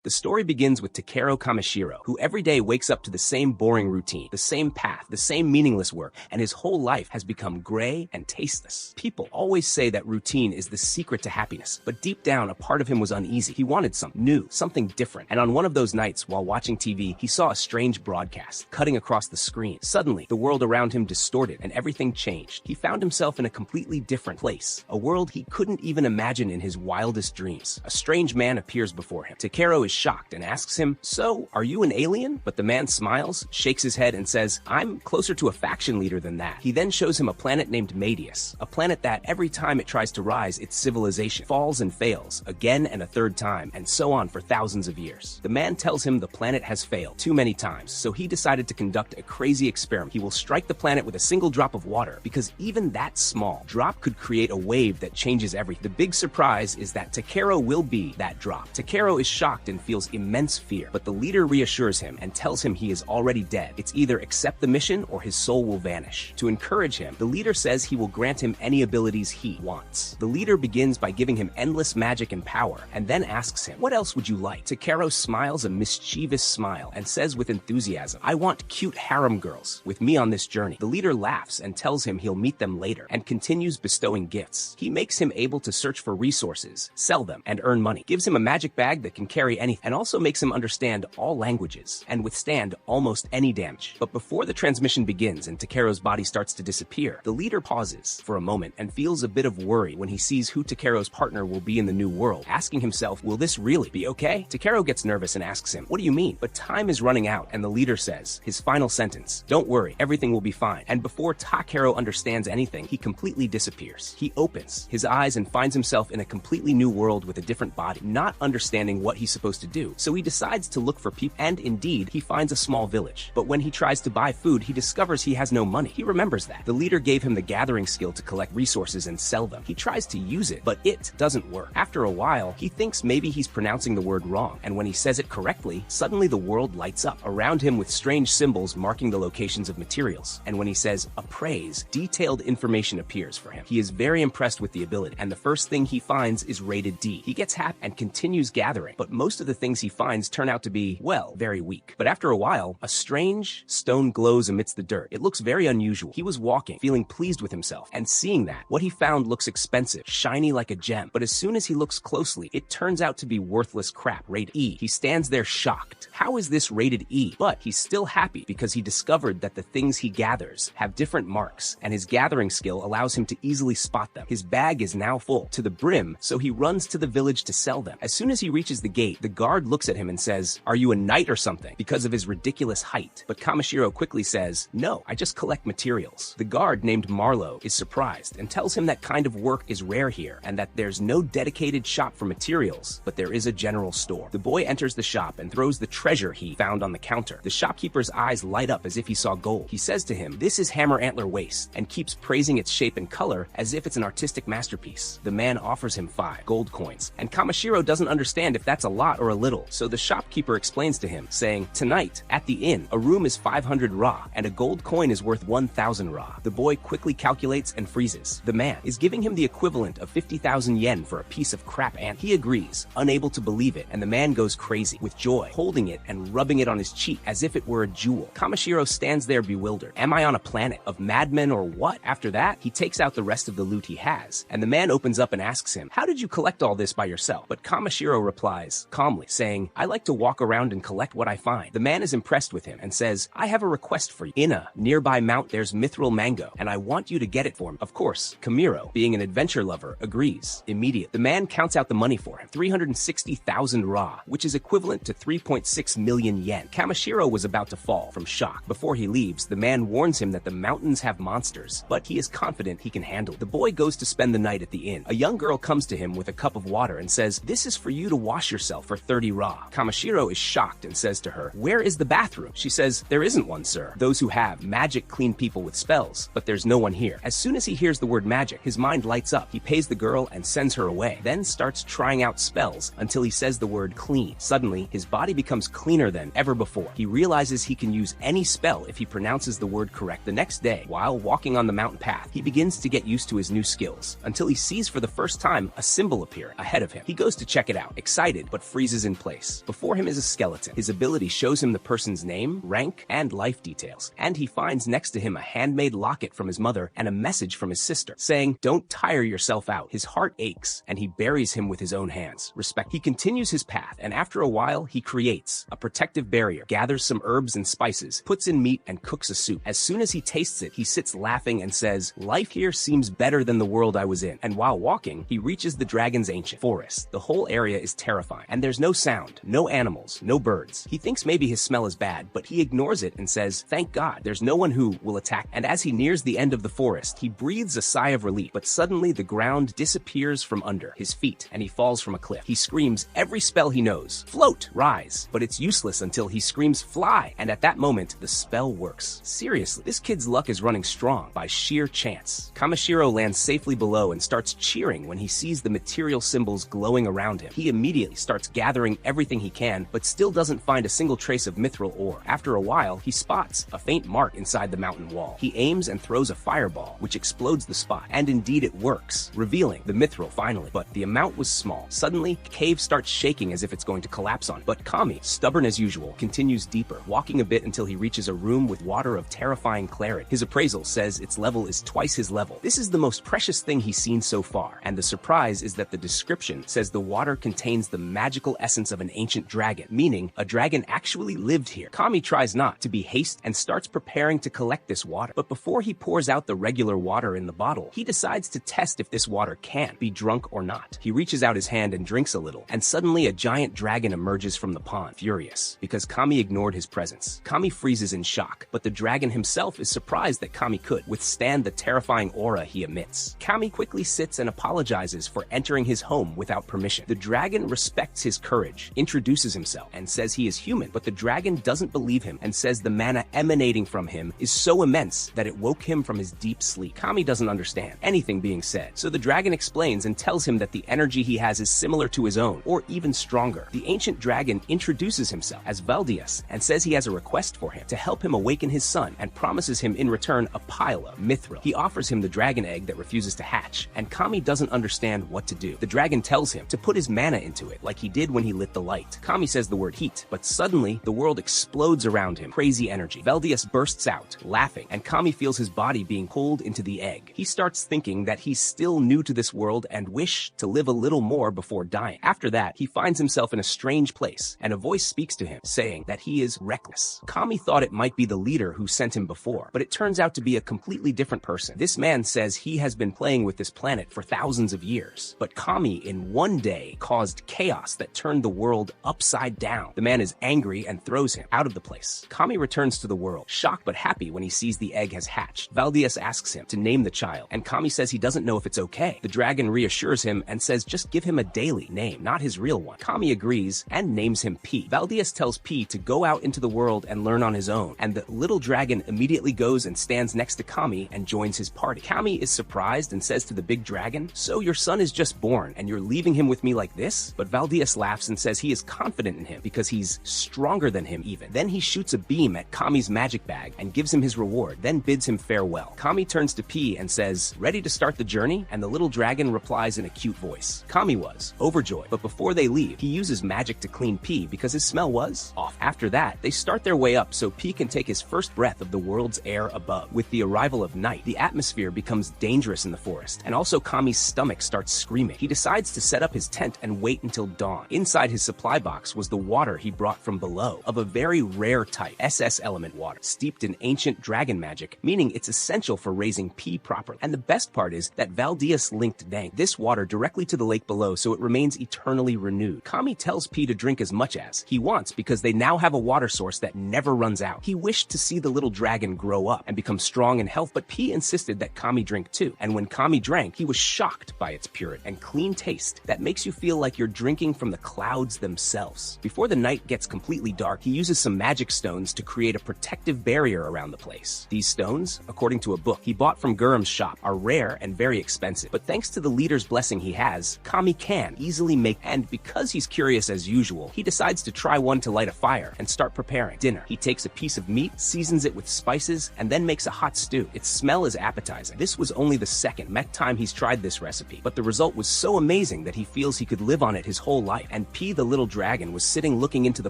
The story begins with Takeru Kamishiro, who every day wakes up to the same boring routine, the same path, the same meaningless work, and his whole life has become gray and tasteless. People always say that routine is the secret to happiness, but deep down, a part of him was uneasy. He wanted something new, something different. And on one of those nights, while watching TV, he saw a strange broadcast cutting across the screen. Suddenly, the world around him distorted and everything changed. He found himself in a completely different place, a world he couldn't even imagine in his wildest dreams. A strange man appears before him. Takeru is shocked and asks him, "So, are you an alien?" But the man smiles, shakes his head, and says, "I'm closer to a faction leader than that." He then shows him a planet named Madius, a planet that every time it tries to rise, its civilization falls and fails, again and a third time, and so on for thousands of years. The man tells him the planet has failed too many times, so he decided to conduct a crazy experiment. He will strike the planet with a single drop of water, because even that small drop could create a wave that changes everything. The big surprise is that Takeru will be that drop. Takeru is shocked and feels immense fear, but the leader reassures him and tells him he is already dead. It's either accept the mission or his soul will vanish. To encourage him, the leader says he will grant him any abilities he wants. The leader begins by giving him endless magic and power, and then asks him, "What else would you like?" Takeru smiles a mischievous smile and says with enthusiasm, "I want cute harem girls with me on this journey." The leader laughs and tells him he'll meet them later, and continues bestowing gifts. He makes him able to search for resources, sell them, and earn money. Gives him a magic bag that can carry anything, and also makes him understand all languages and withstand almost any damage. But before the transmission begins and Takeru's body starts to disappear, the leader pauses for a moment and feels a bit of worry when he sees who Takeru's partner will be in the new world, asking himself, will this really be okay? Takeru gets nervous and asks him, "What do you mean?" But time is running out, and the leader says, his final sentence, "Don't worry, everything will be fine." And before Takeru understands anything, he completely disappears. He opens his eyes and finds himself in a completely new world with a different body, not understanding what he's supposed to do. So he decides to look for people, and indeed, he finds a small village. But when he tries to buy food, he discovers he has no money. He remembers that. The leader gave him the gathering skill to collect resources and sell them. He tries to use it, but it doesn't work. After a while, he thinks maybe he's pronouncing the word wrong, and when he says it correctly, suddenly the world lights up around him with strange symbols marking the locations of materials. And when he says appraise, detailed information appears for him. He is very impressed with the ability, and the first thing he finds is rated D. He gets happy and continues gathering, but most of the things he finds turn out to be, well, very weak. But after a while, a strange stone glows amidst the dirt. It looks very unusual. He was walking, feeling pleased with himself, and seeing that, what he found looks expensive, shiny like a gem. But as soon as he looks closely, it turns out to be worthless crap, rated E. He stands there shocked. How is this rated E? But he's still happy because he discovered that the things he gathers have different marks, and his gathering skill allows him to easily spot them. His bag is now full to the brim, so he runs to the village to sell them. As soon as he reaches the gate, the guard looks at him and says, "Are you a knight or something?" because of his ridiculous height. But Kamishiro quickly says, "No, I just collect materials." The guard, named Marlowe, is surprised and tells him that kind of work is rare here and that there's no dedicated shop for materials, but there is a general store. The boy enters the shop and throws the treasure he found on the counter. The shopkeeper's eyes light up as if he saw gold. He says to him, "This is hammer antler waste," and keeps praising its shape and color as if it's an artistic masterpiece. The man offers him 5 gold coins, and Kamishiro doesn't understand if that's a lot or a little, so the shopkeeper explains to him, saying, "Tonight, at the inn, a room is 500 ra, and a gold coin is worth 1,000 ra. The boy quickly calculates and freezes. The man is giving him the equivalent of 50,000 yen for a piece of crap ant. He agrees, unable to believe it, and the man goes crazy with joy, holding it and rubbing it on his cheek as if it were a jewel. Kamishiro stands there bewildered. Am I on a planet of madmen or what? After that, he takes out the rest of the loot he has, and the man opens up and asks him, "How did you collect all this by yourself?" But Kamishiro replies calmly, saying, "I like to walk around and collect what I find." The man is impressed with him and says, "I have a request for you. In a nearby mount there's mithril mango, and I want you to get it for me." Of course, Kamiro, being an adventure lover, agrees immediately. The man counts out the money for him, 360,000 ra, which is equivalent to 3.6 million yen. Kamishiro was about to fall from shock. Before he leaves, the man warns him that the mountains have monsters, but he is confident he can handle it. The boy goes to spend the night at the inn. A young girl comes to him with a cup of water and says, "This is for you to wash yourself for 30 ra. Kamishiro is shocked and says to her, "Where is the bathroom?" She says, "There isn't one, sir. Those who have magic clean people with spells, but there's no one here." As soon as he hears the word magic, his mind lights up. He pays the girl and sends her away, then starts trying out spells until he says the word clean. Suddenly, his body becomes cleaner than ever before. He realizes he can use any spell if he pronounces the word correct. The next day, while walking on the mountain path, he begins to get used to his new skills until he sees for the first time a symbol appear ahead of him. He goes to check it out, excited but freezes freezes in place. Before him is a skeleton. His ability shows him the person's name, rank, and life details. And he finds next to him a handmade locket from his mother and a message from his sister, saying, "Don't tire yourself out." His heart aches, and he buries him with his own hands. Respect. He continues his path, and after a while, he creates a protective barrier, gathers some herbs and spices, puts in meat, and cooks a soup. As soon as he tastes it, he sits laughing and says, "Life here seems better than the world I was in." And while walking, he reaches the dragon's ancient forest. The whole area is terrifying, and there's no sound, no animals, no birds. He thinks maybe his smell is bad, but he ignores it and says, "Thank God, there's no one who will attack." And as he nears the end of the forest, he breathes a sigh of relief, but suddenly the ground disappears from under his feet, and he falls from a cliff. He screams every spell he knows: float, rise, but it's useless until he screams fly, and at that moment, the spell works. Seriously, this kid's luck is running strong by sheer chance. Kamishiro lands safely below and starts cheering when he sees the material symbols glowing around him. He immediately starts gathering everything he can, but still doesn't find a single trace of mithril ore. After a while, he spots a faint mark inside the mountain wall. He aims and throws a fireball, which explodes the spot, and indeed it works, revealing the mithril finally. But the amount was small. Suddenly, the cave starts shaking as if it's going to collapse on him. But Kami, stubborn as usual, continues deeper, walking a bit until he reaches a room with water of terrifying clarity. His appraisal says its level is twice his level. This is the most precious thing he's seen so far, and the surprise is that the description says the water contains the magical essence of an ancient dragon, meaning a dragon actually lived here. Kami tries not to be hasty and starts preparing to collect this water, but before he pours out the regular water in the bottle, he decides to test if this water can be drunk or not. He reaches out his hand and drinks a little, and suddenly a giant dragon emerges from the pond, furious because Kami ignored his presence. Kami freezes in shock, but the dragon himself is surprised that Kami could withstand the terrifying aura he emits. Kami quickly sits and apologizes for entering his home without permission. The dragon respects his courage, introduces himself, and says he is human, but the dragon doesn't believe him and says the mana emanating from him is so immense that it woke him from his deep sleep. Kami doesn't understand anything being said, so the dragon explains and tells him that the energy he has is similar to his own, or even stronger. The ancient dragon introduces himself as Valdius and says he has a request for him to help him awaken his son and promises him in return a pile of mithril. He offers him the dragon egg that refuses to hatch, and Kami doesn't understand what to do. The dragon tells him to put his mana into it, like he did when he lit the light. Kami says the word heat, but suddenly the world explodes around him. Crazy energy. Valdius bursts out, laughing, and Kami feels his body being pulled into the egg. He starts thinking that he's still new to this world and wish to live a little more before dying. After that, he finds himself in a strange place, and a voice speaks to him, saying that he is reckless. Kami thought it might be the leader who sent him before, but it turns out to be a completely different person. This man says he has been playing with this planet for thousands of years, but Kami in one day caused chaos that turned the world upside down. The man is angry and throws him out of the place. Kami returns to the world, shocked but happy when he sees the egg has hatched. Valdius asks him to name the child, and Kami says he doesn't know if it's okay. The dragon reassures him and says just give him a daily name, not his real one. Kami agrees and names him P. Valdius tells P to go out into the world and learn on his own, and the little dragon immediately goes and stands next to Kami and joins his party. Kami is surprised and says to the big dragon, "So your son is just born and you're leaving him with me like this?" But Valdius laughs and says he is confident in him because he's stronger than him even. Then he shoots a beam at Kami's magic bag and gives him his reward, then bids him farewell. Kami turns to P and says, "Ready to start the journey?" And the little dragon replies in a cute voice. Kami was overjoyed, but before they leave, he uses magic to clean P because his smell was off. After that, they start their way up so P can take his first breath of the world's air above. With the arrival of night, the atmosphere becomes dangerous in the forest, and also Kami's stomach starts screaming. He decides to set up his tent and wait until dawn. Inside his supply box was the water he brought from below, of a very rare type, SS element water, steeped in ancient dragon magic, meaning it's essential for raising P properly. And the best part is that Valdius linked this water directly to the lake below so it remains eternally renewed. Kami tells P to drink as much as he wants because they now have a water source that never runs out. He wished to see the little dragon grow up and become strong in health, but P insisted that Kami drink too. And when Kami drank, he was shocked by its purity and clean taste that makes you feel like you're drinking from the clouds themselves. Before the night gets completely dark, he uses some magic stones to create a protective barrier around the place. These stones, according to a book he bought from Gurum's shop, are rare and very expensive, but thanks to the leader's blessing he has, Kami can easily make, and because he's curious as usual, he decides to try one to light a fire and start preparing dinner. He takes a piece of meat, seasons it with spices, and then makes a hot stew. Its smell is appetizing. This was only the second time he's tried this recipe, but the result was so amazing that he feels he could live on it his whole life, and and P the little dragon was sitting looking into the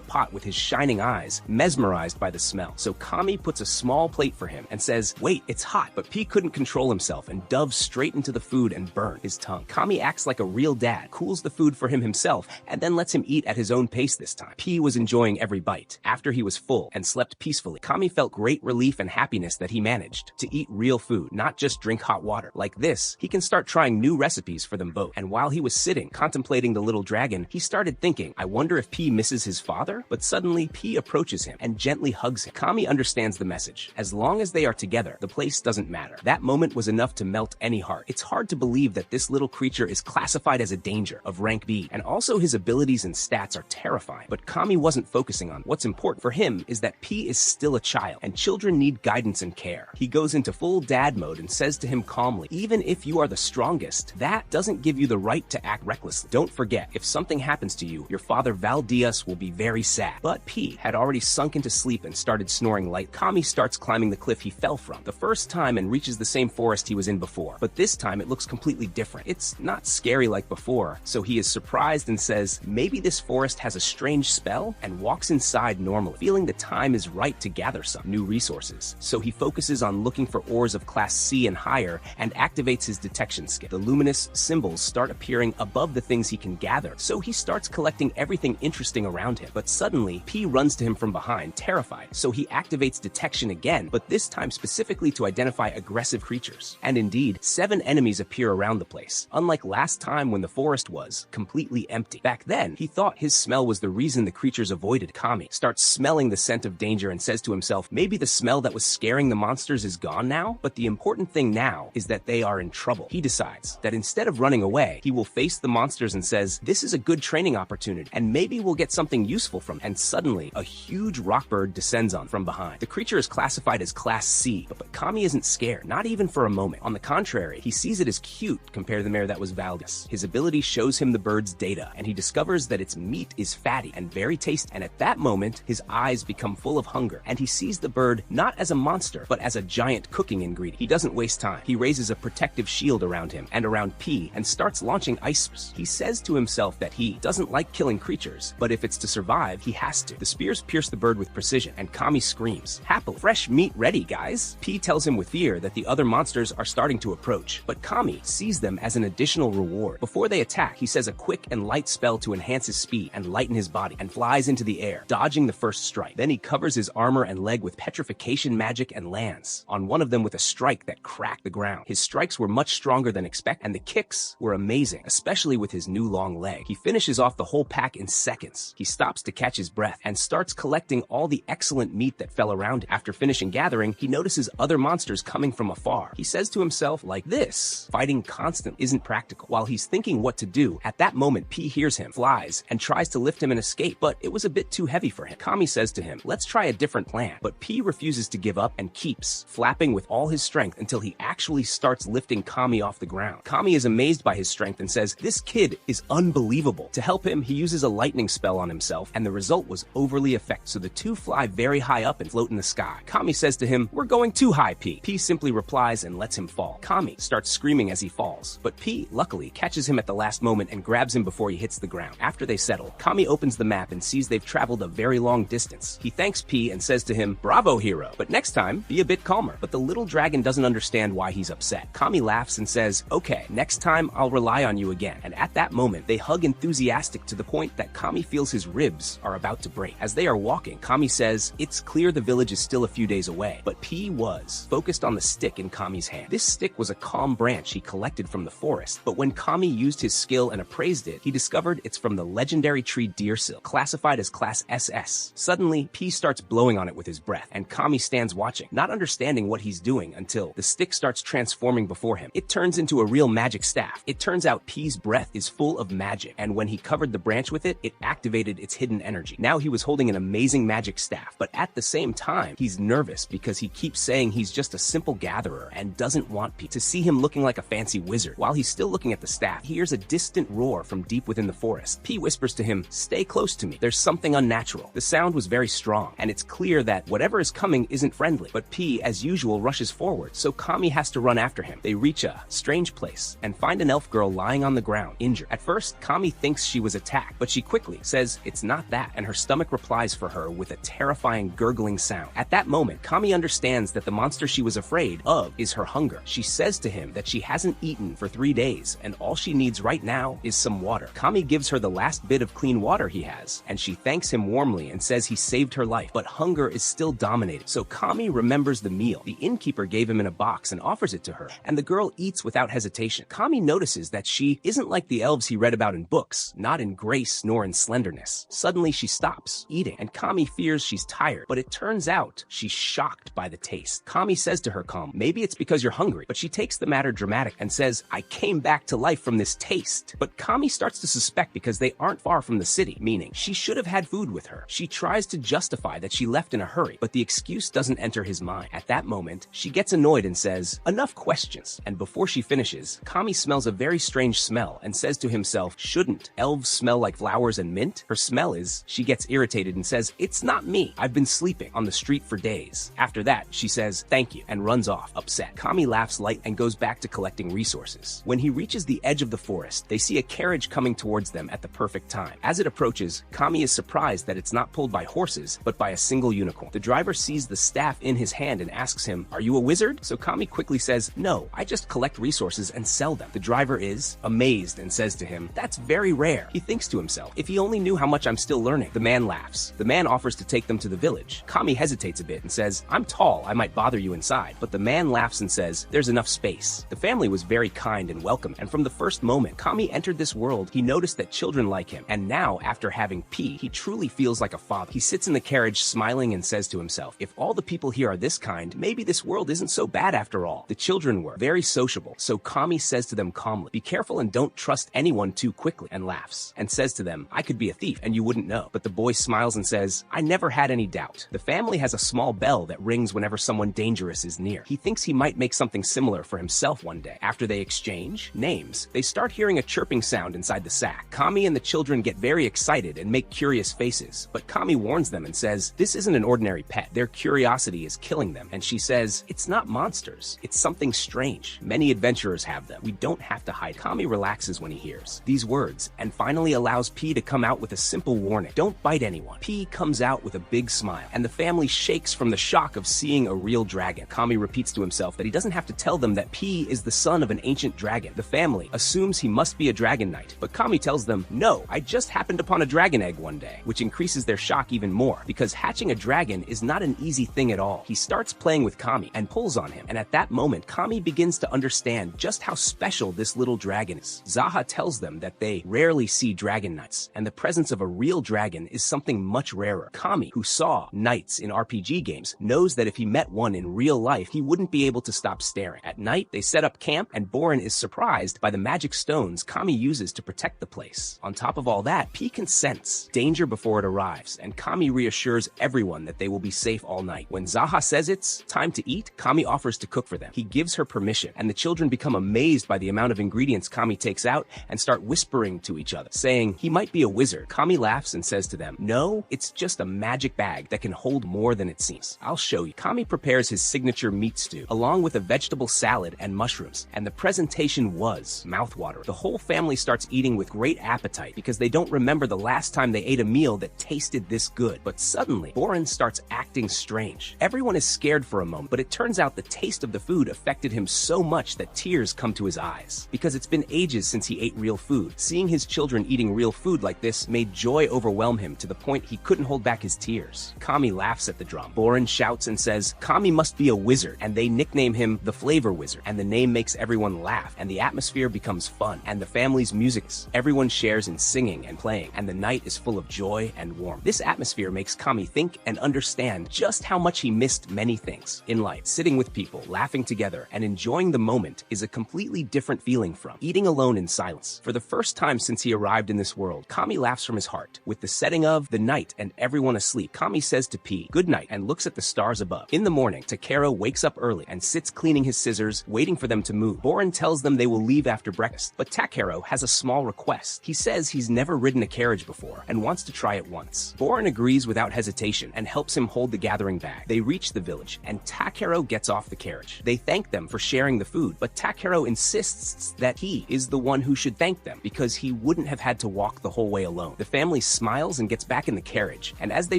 pot with his shining eyes, mesmerized by the smell. So Kami puts a small plate for him and says, "Wait, it's hot." But P couldn't control himself and dove straight into the food and burned his tongue. Kami acts like a real dad, cools the food for him himself, and then lets him eat at his own pace this time. P was enjoying every bite. After he was full and slept peacefully, Kami felt great relief and happiness that he managed to eat real food, not just drink hot water. Like this, he can start trying new recipes for them both. And while he was sitting, contemplating the little dragon, he started thinking, I wonder if P misses his father? But suddenly, P approaches him and gently hugs him. Kami understands the message. As long as they are together, the place doesn't matter. That moment was enough to melt any heart. It's hard to believe that this little creature is classified as a danger of rank B, and also his abilities and stats are terrifying. But Kami wasn't focusing on what's important for him is that P is still a child, and children need guidance and care. He goes into full dad mode and says to him calmly, even if you are the strongest, that doesn't give you the right to act recklessly. Don't forget, if something happens to you, your father Valdias will be very sad. But P had already sunk into sleep and started snoring light. Kami starts climbing the cliff he fell from the first time and reaches the same forest he was in before. But this time it looks completely different. It's not scary like before, so he is surprised and says, maybe this forest has a strange spell, and walks inside normally, feeling the time is right to gather some new resources. So he focuses on looking for ores of class C and higher and activates his detection skill. The luminous symbols start appearing above the things he can gather, so he starts collecting everything interesting around him. But suddenly, P runs to him from behind, terrified, so he activates detection again, but this time specifically to identify aggressive creatures. And indeed, 7 enemies appear around the place, unlike last time when the forest was completely empty. Back then, he thought his smell was the reason the creatures avoided. Kami starts smelling the scent of danger and says to himself, maybe the smell that was scaring the monsters is gone now? But the important thing now is that they are in trouble. He decides that instead of running away, he will face the monsters and says, this is a good training opportunity, and maybe we'll get something useful from it. And suddenly, a huge rock bird descends on from behind. The creature is classified as class C, but Kami isn't scared, not even for a moment. On the contrary, he sees it as cute compared to the mare that was Valdias. His ability shows him the bird's data, and he discovers that its meat is fatty and very tasty. And at that moment, his eyes become full of hunger, and he sees the bird not as a monster, but as a giant cooking ingredient. He doesn't waste time. He raises a protective shield around him and around P and starts launching ice spears. He says to himself that he doesn't like killing creatures, but if it's to survive, he has to. The spears pierce the bird with precision, and Kami screams, happily, fresh meat ready, guys. P tells him with fear that the other monsters are starting to approach, but Kami sees them as an additional reward. Before they attack, he says a quick and light spell to enhance his speed and lighten his body, and flies into the air, dodging the first strike. Then he covers his armor and leg with petrification magic and lands on one of them with a strike that cracked the ground. His strikes were much stronger than expected, and the kicks were amazing, especially with his new long leg. He finishes off the whole pack in seconds. He stops to catch his breath and starts collecting all the excellent meat that fell around him. After finishing gathering, he notices other monsters coming from afar. He says to himself, like this, fighting constant isn't practical. While he's thinking what to do, at that moment P hears him, flies, and tries to lift him and escape, but it was a bit too heavy for him. Kami says to him, let's try a different plan. But P refuses to give up and keeps flapping with all his strength until he actually starts lifting Kami off the ground. Kami is amazed by his strength and says, this kid is unbelievable. To help him, he uses a lightning spell on himself, and the result was overly effective, so the two fly very high up and float in the sky. Kami says to him, we're going too high, P. P simply replies and lets him fall. Kami starts screaming as he falls, but P, luckily, catches him at the last moment and grabs him before he hits the ground. After they settle, Kami opens the map and sees they've traveled a very long distance. He thanks P and says to him, bravo, hero, but next time, be a bit calmer. But the little dragon doesn't understand why he's upset. Kami laughs and says, okay, next time I'll rely on you again. And at that moment, they hug enthusiastic to the point that Kami feels his ribs are about to break. As they are walking, Kami says, it's clear the village is still a few days away, but P was focused on the stick in Kami's hand. This stick was a calm branch he collected from the forest, but when Kami used his skill and appraised it, he discovered it's from the legendary tree deersil, classified as class SS. Suddenly, P starts blowing on it with his breath, and Kami stands watching, not understanding what he's doing until the stick starts transforming before him. It turns into a real magic staff. It turns out P's breath is full of magic, and when he covered the branch with it, it activated its hidden energy. Now he was holding an amazing magic staff, but at the same time, he's nervous because he keeps saying he's just a simple gatherer and doesn't want P to see him looking like a fancy wizard. While he's still looking at the staff, he hears a distant roar from deep within the forest. P whispers to him, stay close to me. There's something unnatural. The sound was very strong, and it's clear that whatever is coming isn't friendly. But P, as usual, rushes forward, so Kami has to run after him. They reach a strange place and find an elf girl lying on the ground, injured. At first, Kami thinks she she was attacked, but she quickly says it's not that, and her stomach replies for her with a terrifying gurgling sound. At that moment, Kami understands that the monster she was afraid of is her hunger. She says to him that she hasn't eaten for 3 days, and all she needs right now is some water. Kami gives her the last bit of clean water he has, and she thanks him warmly and says he saved her life, but hunger is still dominating. So Kami remembers the meal the innkeeper gave him in a box and offers it to her, and the girl eats without hesitation. Kami notices that she isn't like the elves he read about in books, not in grace nor in slenderness. Suddenly she stops eating, and Kami fears she's tired, but it turns out she's shocked by the taste. Kami says to her calm, maybe it's because you're hungry, but she takes the matter dramatic and says, I came back to life from this taste. But Kami starts to suspect because they aren't far from the city, meaning she should have had food with her. She tries to justify that she left in a hurry, but the excuse doesn't enter his mind. At that moment, she gets annoyed and says, enough questions. And before she finishes, Kami smells a very strange smell and says to himself, shouldn't elves smell like flowers and mint? Her smell is, she gets irritated and says, it's not me. I've been sleeping on the street for days. After that, she says, thank you, and runs off, upset. Kami laughs light and goes back to collecting resources. When he reaches the edge of the forest, they see a carriage coming towards them at the perfect time. As it approaches, Kami is surprised that it's not pulled by horses, but by a single unicorn. The driver sees the staff in his hand and asks him, are you a wizard? So Kami quickly says, no, I just collect resources and sell them. The driver is amazed and says to him, that's very rare. He thinks to himself, if he only knew how much I'm still learning. The man laughs. The man offers to take them to the village. Kami hesitates a bit and says, I'm tall, I might bother you inside. But the man laughs and says, there's enough space. The family was very kind and welcome, and from the first moment Kami entered this world, he noticed that children like him, and now, after having P, he truly feels like a father. He sits in the carriage smiling and says to himself, if all the people here are this kind, maybe this world isn't so bad after all. The children were very sociable, so Kami says to them calmly, be careful and don't trust anyone too quickly, and laughs, and says to them, I could be a thief and you wouldn't know. But the boy smiles and says, I never had any doubt. The family has a small bell that rings whenever someone dangerous is near. He thinks he might make something similar for himself one day. After they exchange names, they start hearing a chirping sound inside the sack. Kami and the children get very excited and make curious faces, but Kami warns them and says, this isn't an ordinary pet. Their curiosity is killing them. And she says, it's not monsters. It's something strange. Many adventurers have them. We don't have to hide. Kami relaxes when he hears these words and finally allows P to come out with a simple warning. Don't bite anyone. P comes out with a big smile, and the family shakes from the shock of seeing a real dragon. Kami repeats to himself that he doesn't have to tell them that P is the son of an ancient dragon. The family assumes he must be a dragon knight, but Kami tells them, no, I just happened upon a dragon egg one day, which increases their shock even more, because hatching a dragon is not an easy thing at all. He starts playing with Kami and pulls on him, and at that moment, Kami begins to understand just how special this little dragon is. Zaha tells them that they rarely see dragon knights, and the presence of a real dragon is something much rarer. Kami, who saw knights in RPG games, knows that if he met one in real life, he wouldn't be able to stop staring. At night, they set up camp, and Borin is surprised by the magic stones Kami uses to protect the place. On top of all that, P can sense danger before it arrives, and Kami reassures everyone that they will be safe all night. When Zaha says it's time to eat, Kami offers to cook for them. He gives her permission, and the children become amazed by the amount of ingredients Kami takes out and start whispering to each other, saying he might be a wizard. Kami laughs and says to them, no, it's just a magic bag that can hold more than it seems. I'll show you. Kami prepares his signature meat stew, along with a vegetable salad and mushrooms, and the presentation was mouthwatering. The whole family starts eating with great appetite because they don't remember the last time they ate a meal that tasted this good. But suddenly, Borin starts acting strange. Everyone is scared for a moment, but it turns out the taste of the food affected him so much that tears come to his eyes. Because it's been ages since he ate real food. Seeing his children eating real food like this made joy overwhelm him to the point he couldn't hold back his tears. Kami laughs at the drum. Borin shouts and says, Kami must be a wizard, and they nickname him the Flavor Wizard, and the name makes everyone laugh, and the atmosphere becomes fun, and the family's music. Everyone shares in singing and playing, and the night is full of joy and warmth. This atmosphere makes Kami think and understand just how much he missed many things in life. Sitting with people, laughing together, and enjoying the moment is a completely different feeling from eating alone in silence. For the first time since he arrived in this world, Kami laughs from his heart. With the setting of the night and everyone asleep, Kami says to P, good night, and looks at the stars above. In the morning, Takero wakes up early and sits cleaning his scissors, waiting for them to move. Borin tells them they will leave after breakfast, but Takero has a small request. He says he's never ridden a carriage before and wants to try it once. Borin agrees without hesitation and helps him hold the gathering bag. They reach the village, and Takero gets off the carriage. They thank them for sharing the food, but Takero insists that he is the one who should thank them because he wouldn't have had to walk the whole way alone. The family smiles and gets back in the carriage, and as they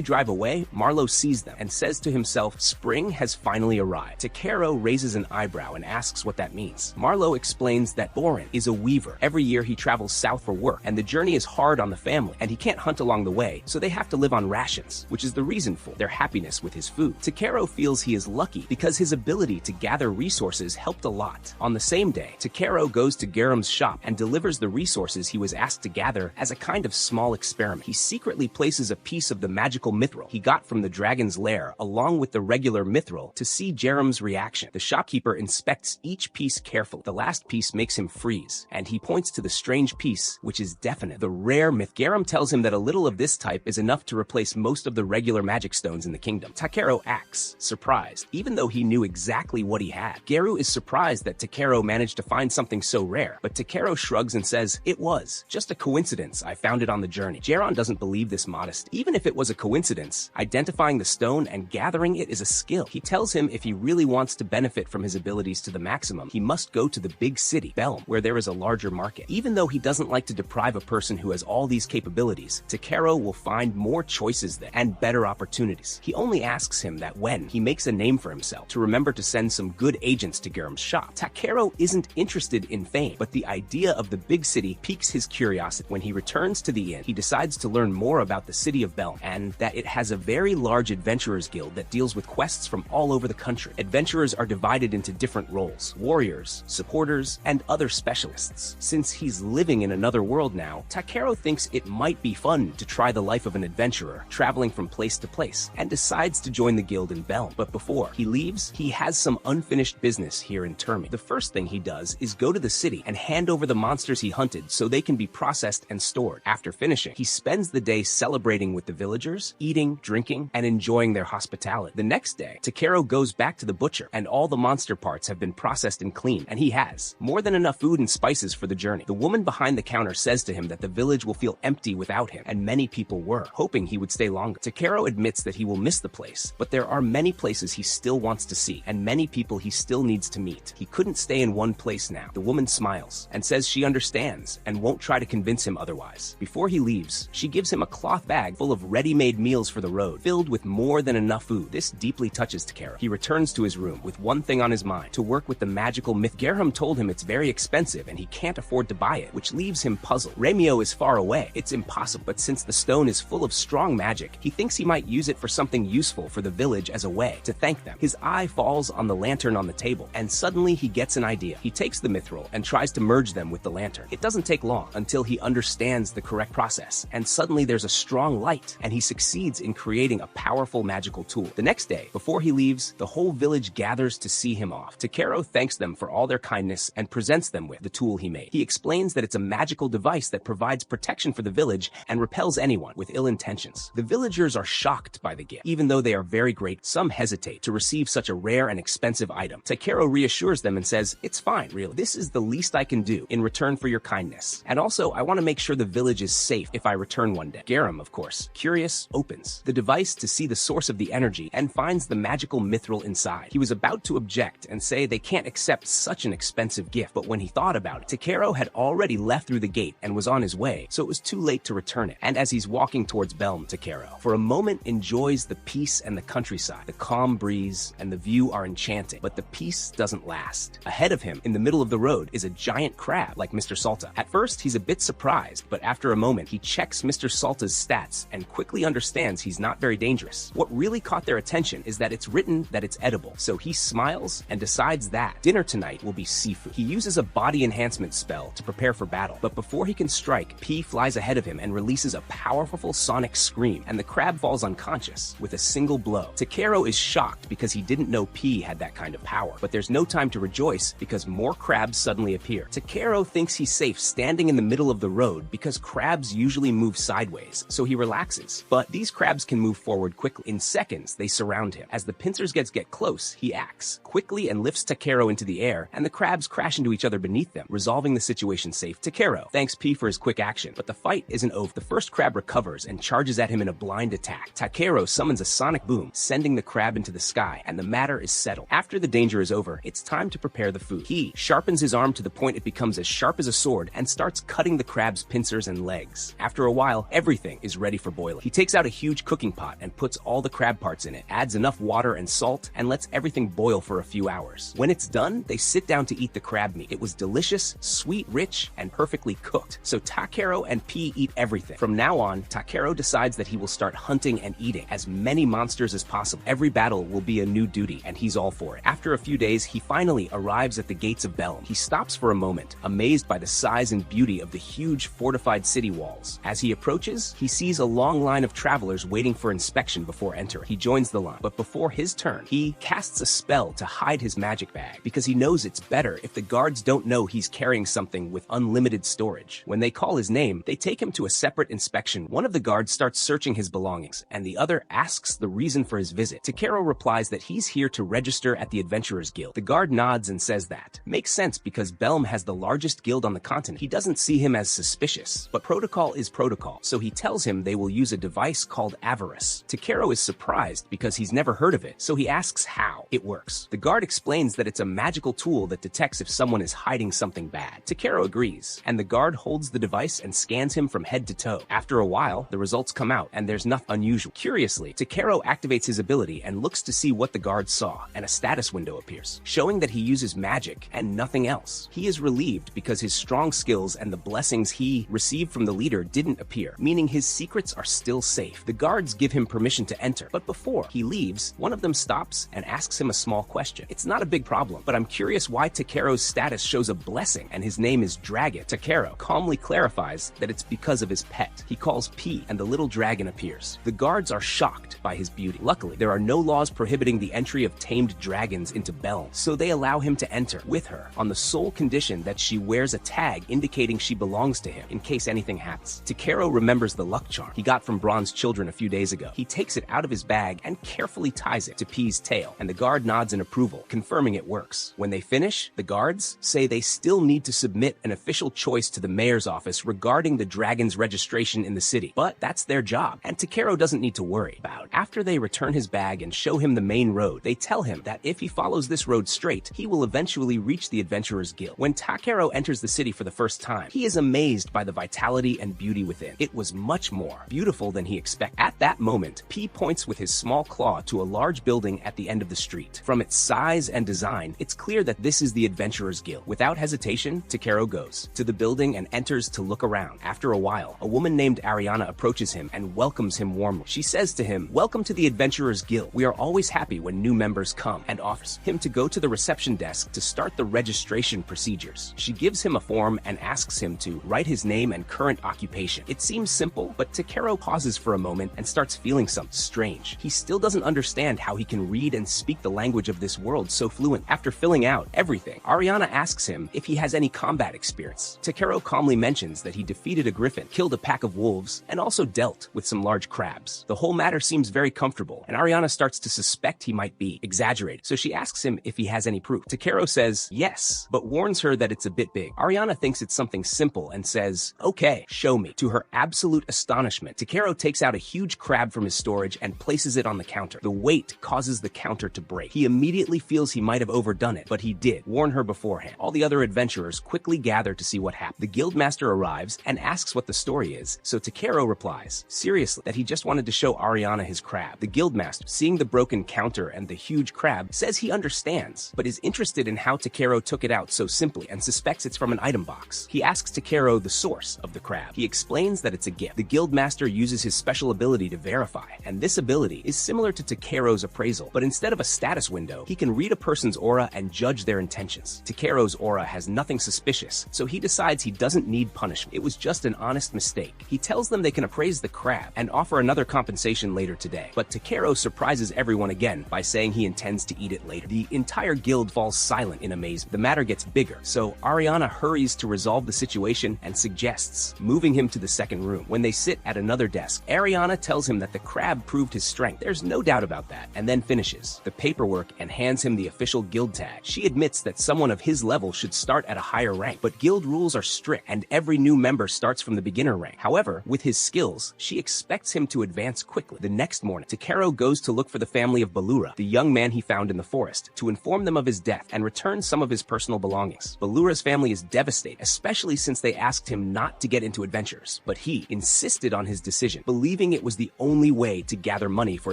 drive away, Marlowe sees them and says to himself, spring has finally arrived. Takero raises an eyebrow and asks what that means. Marlowe explains that Boren is a weaver. Every year he travels south for work, and the journey is hard on the family, and he can't hunt along the way, so they have to live on rations, which is the reason for their happiness with his food. Takero feels he is lucky because his ability to gather resources helped a lot. On the same day, Takero goes to Garum's shop and delivers the resources he was asked to gather as a kind of small experiment. He secretly places a piece of the magical mithril he got from the dragon's lair along with the regular mithril to see Garum's reaction. The shopkeeper inspects each piece carefully. The last piece makes him freeze, and he points to the strange piece, which is definite, the rare myth. Garum tells him that a little of this type is enough to replace most of the regular magic stones in the kingdom. Takero acts surprised, even though he knew exactly what he had. Garu is surprised that Takero managed to find something so rare, but Takero shrugs and says, it was just a coincidence. I found it on the journey. Jaron doesn't believe this modesty. Even if it was a coincidence, identifying the stone and gathering it is a skill. He tells him if he really wants to benefit from his abilities to the maximum, he must go to the big city, Belm, where there is a larger market. Even though he doesn't like to deprive a person who has all these capabilities, Takero will find more choices there and better opportunities. He only asks him that when he makes a name for himself, to remember to send some good agents to Garum's shop. Takero isn't interested in fame, but the idea of the big city piques his curiosity. When he returns to the inn, he decides to learn more about the city of Belm and that it has a very large adventurers guild that deals with quests from all over the country. Adventurers are divided into different roles: warriors, supporters, and other specialists. Since he's living in another world now, Takero thinks it might be fun to try the life of an adventurer, traveling from place to place, and decides to join the guild in Belm. But before he leaves, he has some unfinished business here in Termi. The first thing he does is go to the city and hand over the monsters he hunted so they can be processed and stored. After finishing, he spends the day celebrating with the villagers, eating, drinking, and enjoying their hospitality. The next day, Takero goes back to the butcher, and all the monster parts have been processed and cleaned, and he has more than enough food and spices for the journey. The woman behind the counter says to him that the village will feel empty without him, and many people were, hoping he would stay longer. Takero admits that he will miss the place, but there are many places he still wants to see, and many people he still needs to meet. He couldn't stay in one place now. The woman smiles and says she understands and won't try to convince him otherwise. Before he leaves, she gives him a cloth bag full of ready-made meals for the road, filled with more than enough food. This deeply touches Takero. He returns to his room with one thing on his mind: to work with the magical myth. Garum told him it's very expensive and he can't afford to buy it, which leaves him puzzled. Remio is far away. It's impossible, but since the stone is full of strong magic, he thinks he might use it for something useful for the village as a way to thank them. His eye falls on the lantern on the table, and suddenly he gets an idea. He takes the mithril and tries to merge them with the lantern. It doesn't take long until he understands the correct process, and suddenly there's a strong light, and he succeeds in creating a powerful magical tool. The next day, before he leaves, the whole village gathers to see him off. Takero thanks them for all their kindness and presents them with the tool he made. He explains that it's a magical device that provides protection for the village and repels anyone with ill intentions. The villagers are shocked by the gift. Even though they are very great, some hesitate to receive such a rare and expensive item. Takero reassures them and says, it's fine, really. This is the least I can do in return for your kindness. And also, I want to make sure the village is safe if I return one day. Garum, of course, curious, opens the device to see the source of the energy and finds the magical mithril inside. He was about to object and say they can't accept such an expensive gift, but when he thought about it, Takero had already left through the gate and was on his way, so it was too late to return it. And as he's walking towards Belm, Takero, for a moment, enjoys the peace and the countryside. The calm breeze and the view are enchanting, but the peace doesn't last. Ahead of him, in the middle of the road, is a giant crab like Mr. Salta. At first, he's a bit surprised, but after a moment, he checks Mr. Salta's stats and quickly understands he's not very dangerous. What really caught their attention is that it's written that it's edible, so he smiles and decides that dinner tonight will be seafood. He uses a body enhancement spell to prepare for battle, but before he can strike, P flies ahead of him and releases a powerful sonic scream, and the crab falls unconscious with a single blow. Takero is shocked because he didn't know P had that kind of power, but there's no time to rejoice because more crabs suddenly appear. Takero thinks he's safe standing in the middle of the road because crabs usually move sideways, so he relaxes. But these crabs can move forward quickly. In seconds, they surround him. As the pincers get close, he acts quickly and lifts Takero into the air, and the crabs crash into each other beneath them, resolving the situation safe. Takero thanks P for his quick action, but the fight isn't over. The first crab recovers and charges at him in a blind attack. Takero summons a sonic boom, sending the crab into the sky, and the matter is settled. After the danger is over, it's time to prepare the food. He sharpens his arm to the point it becomes as sharp as a sword and starts cutting including the crab's pincers and legs. After a while, everything is ready for boiling. He takes out a huge cooking pot and puts all the crab parts in it, adds enough water and salt, and lets everything boil for a few hours. When it's done, they sit down to eat the crab meat. It was delicious, sweet, rich, and perfectly cooked. So Takero and P eat everything. From now on, Takero decides that he will start hunting and eating as many monsters as possible. Every battle will be a new duty, and he's all for it. After a few days, he finally arrives at the gates of Belm. He stops for a moment, amazed by the size and beauty of the huge fortified city walls. As he approaches, he sees a long line of travelers waiting for inspection before entering. He joins the line, but before his turn, he casts a spell to hide his magic bag because he knows it's better if the guards don't know he's carrying something with unlimited storage. When they call his name, they take him to a separate inspection. One of the guards starts searching his belongings, and the other asks the reason for his visit. Takero replies that he's here to register at the Adventurers Guild. The guard nods and says that makes sense because Belm has the largest guild on the continent. He doesn't see him as suspicious, but protocol is protocol, so he tells him they will use a device called avarice. Takero is surprised because he's never heard of it, so he asks how it works. The guard explains that it's a magical tool that detects if someone is hiding something bad. Takero agrees, and the guard holds the device and scans him from head to toe. After a while, the results come out, and there's nothing unusual. Curiously, Takero activates his ability and looks to see what the guard saw, and a status window appears, showing that he uses magic and nothing else. He is relieved because his strong skills and the blessings he received from the leader didn't appear, meaning his secrets are still safe. The guards give him permission to enter, but before he leaves, one of them stops and asks him a small question. It's not a big problem, but I'm curious why Takero's status shows a blessing and his name is Dragon. Takero calmly clarifies that it's because of his pet. He calls P and the little dragon appears. The guards are shocked by his beauty. Luckily, there are no laws prohibiting the entry of tamed dragons into Belm, so they allow him to enter with her on the sole condition that she wears a tag indicating she belongs to him in case anything happens. Takero remembers the luck charm he got from Bronze Children a few days ago. He takes it out of his bag and carefully ties it to P's tail, and the guard nods in approval, confirming it works. When they finish, the guards say they still need to submit an official choice to the mayor's office regarding the dragon's registration in the city, but that's their job, and Takero doesn't need to worry about. After they return his bag and show him the main road, they tell him that if he follows this road straight, he will eventually reach the Adventurers Guild. When Takero enters the city for the first time, he is amazed by the vitality and beauty within. It was much more beautiful than he expected. At that moment, P points with his small claw to a large building at the end of the street. From its size and design, it's clear that this is the Adventurers Guild. Without hesitation, Takero goes to the building and enters to look around. After a while, a woman named Ariana approaches him and welcomes him warmly. She says to him, "Welcome to the Adventurers Guild. We are always happy when new members come," and offers him to go to the reception desk to start the registration procedures. She gives him a form and asks him to write his name and current occupation. It seems simple, but Takero pauses for a moment and starts feeling something strange. He still doesn't understand how he can read and speak the language of this world so fluent. After filling out everything, Ariana asks him if he has any combat experience. Takero calmly mentions that he defeated a griffin, killed a pack of wolves, and also dealt with some large crabs. The whole matter seems very comfortable, and Ariana starts to suspect he might be exaggerating, so she asks him if he has any proof. Takero says yes, but warns her that it's a bit big. Ariana thinks it's something simple and says, "Okay, show me." To her absolute astonishment, Takero takes out a huge crab from his storage and places it on the counter. The weight causes the counter to break. He immediately feels he might have overdone it, but he did warn her beforehand. All the other adventurers quickly gather to see what happened. The guildmaster arrives and asks what the story is, so Takero replies, seriously, that he just wanted to show Ariana his crab. The guildmaster, seeing the broken counter and the huge crab, says he understands, but is interested in how Takero took it out so simply and suspects it's from an item box. He asks Takero the source of the crab. He explains that it's a gift. The guildmaster uses his special ability to verify, and this ability is similar to Takero's appraisal, but instead of a status window, he can read a person's aura and judge their intentions. Takero's aura has nothing suspicious, so he decides he doesn't need punishment. It was just an honest mistake. He tells them they can appraise the crab and offer another compensation later today, but Takero surprises everyone again by saying he intends to eat it later. The entire guild falls silent in amazement. The matter gets bigger, so Ariana hurries to resolve the situation and suggests moving him to the second room. When they sit at another desk, Ariana tells him that the crab proved his strength. There's no doubt about that, and then finishes. The paperwork and hands him the official guild tag. She admits that someone of his level should start at a higher rank, but guild rules are strict and every new member starts from the beginner rank. However, with his skills, she expects him to advance quickly. The next morning, Takero goes to look for the family of Ballura, the young man he found in the forest, to inform them of his death and return some of his personal belongings. Ballura's family is devastated, especially since they asked him not to get into adventures, but he insisted on his decision, believing it was the only way to gather money for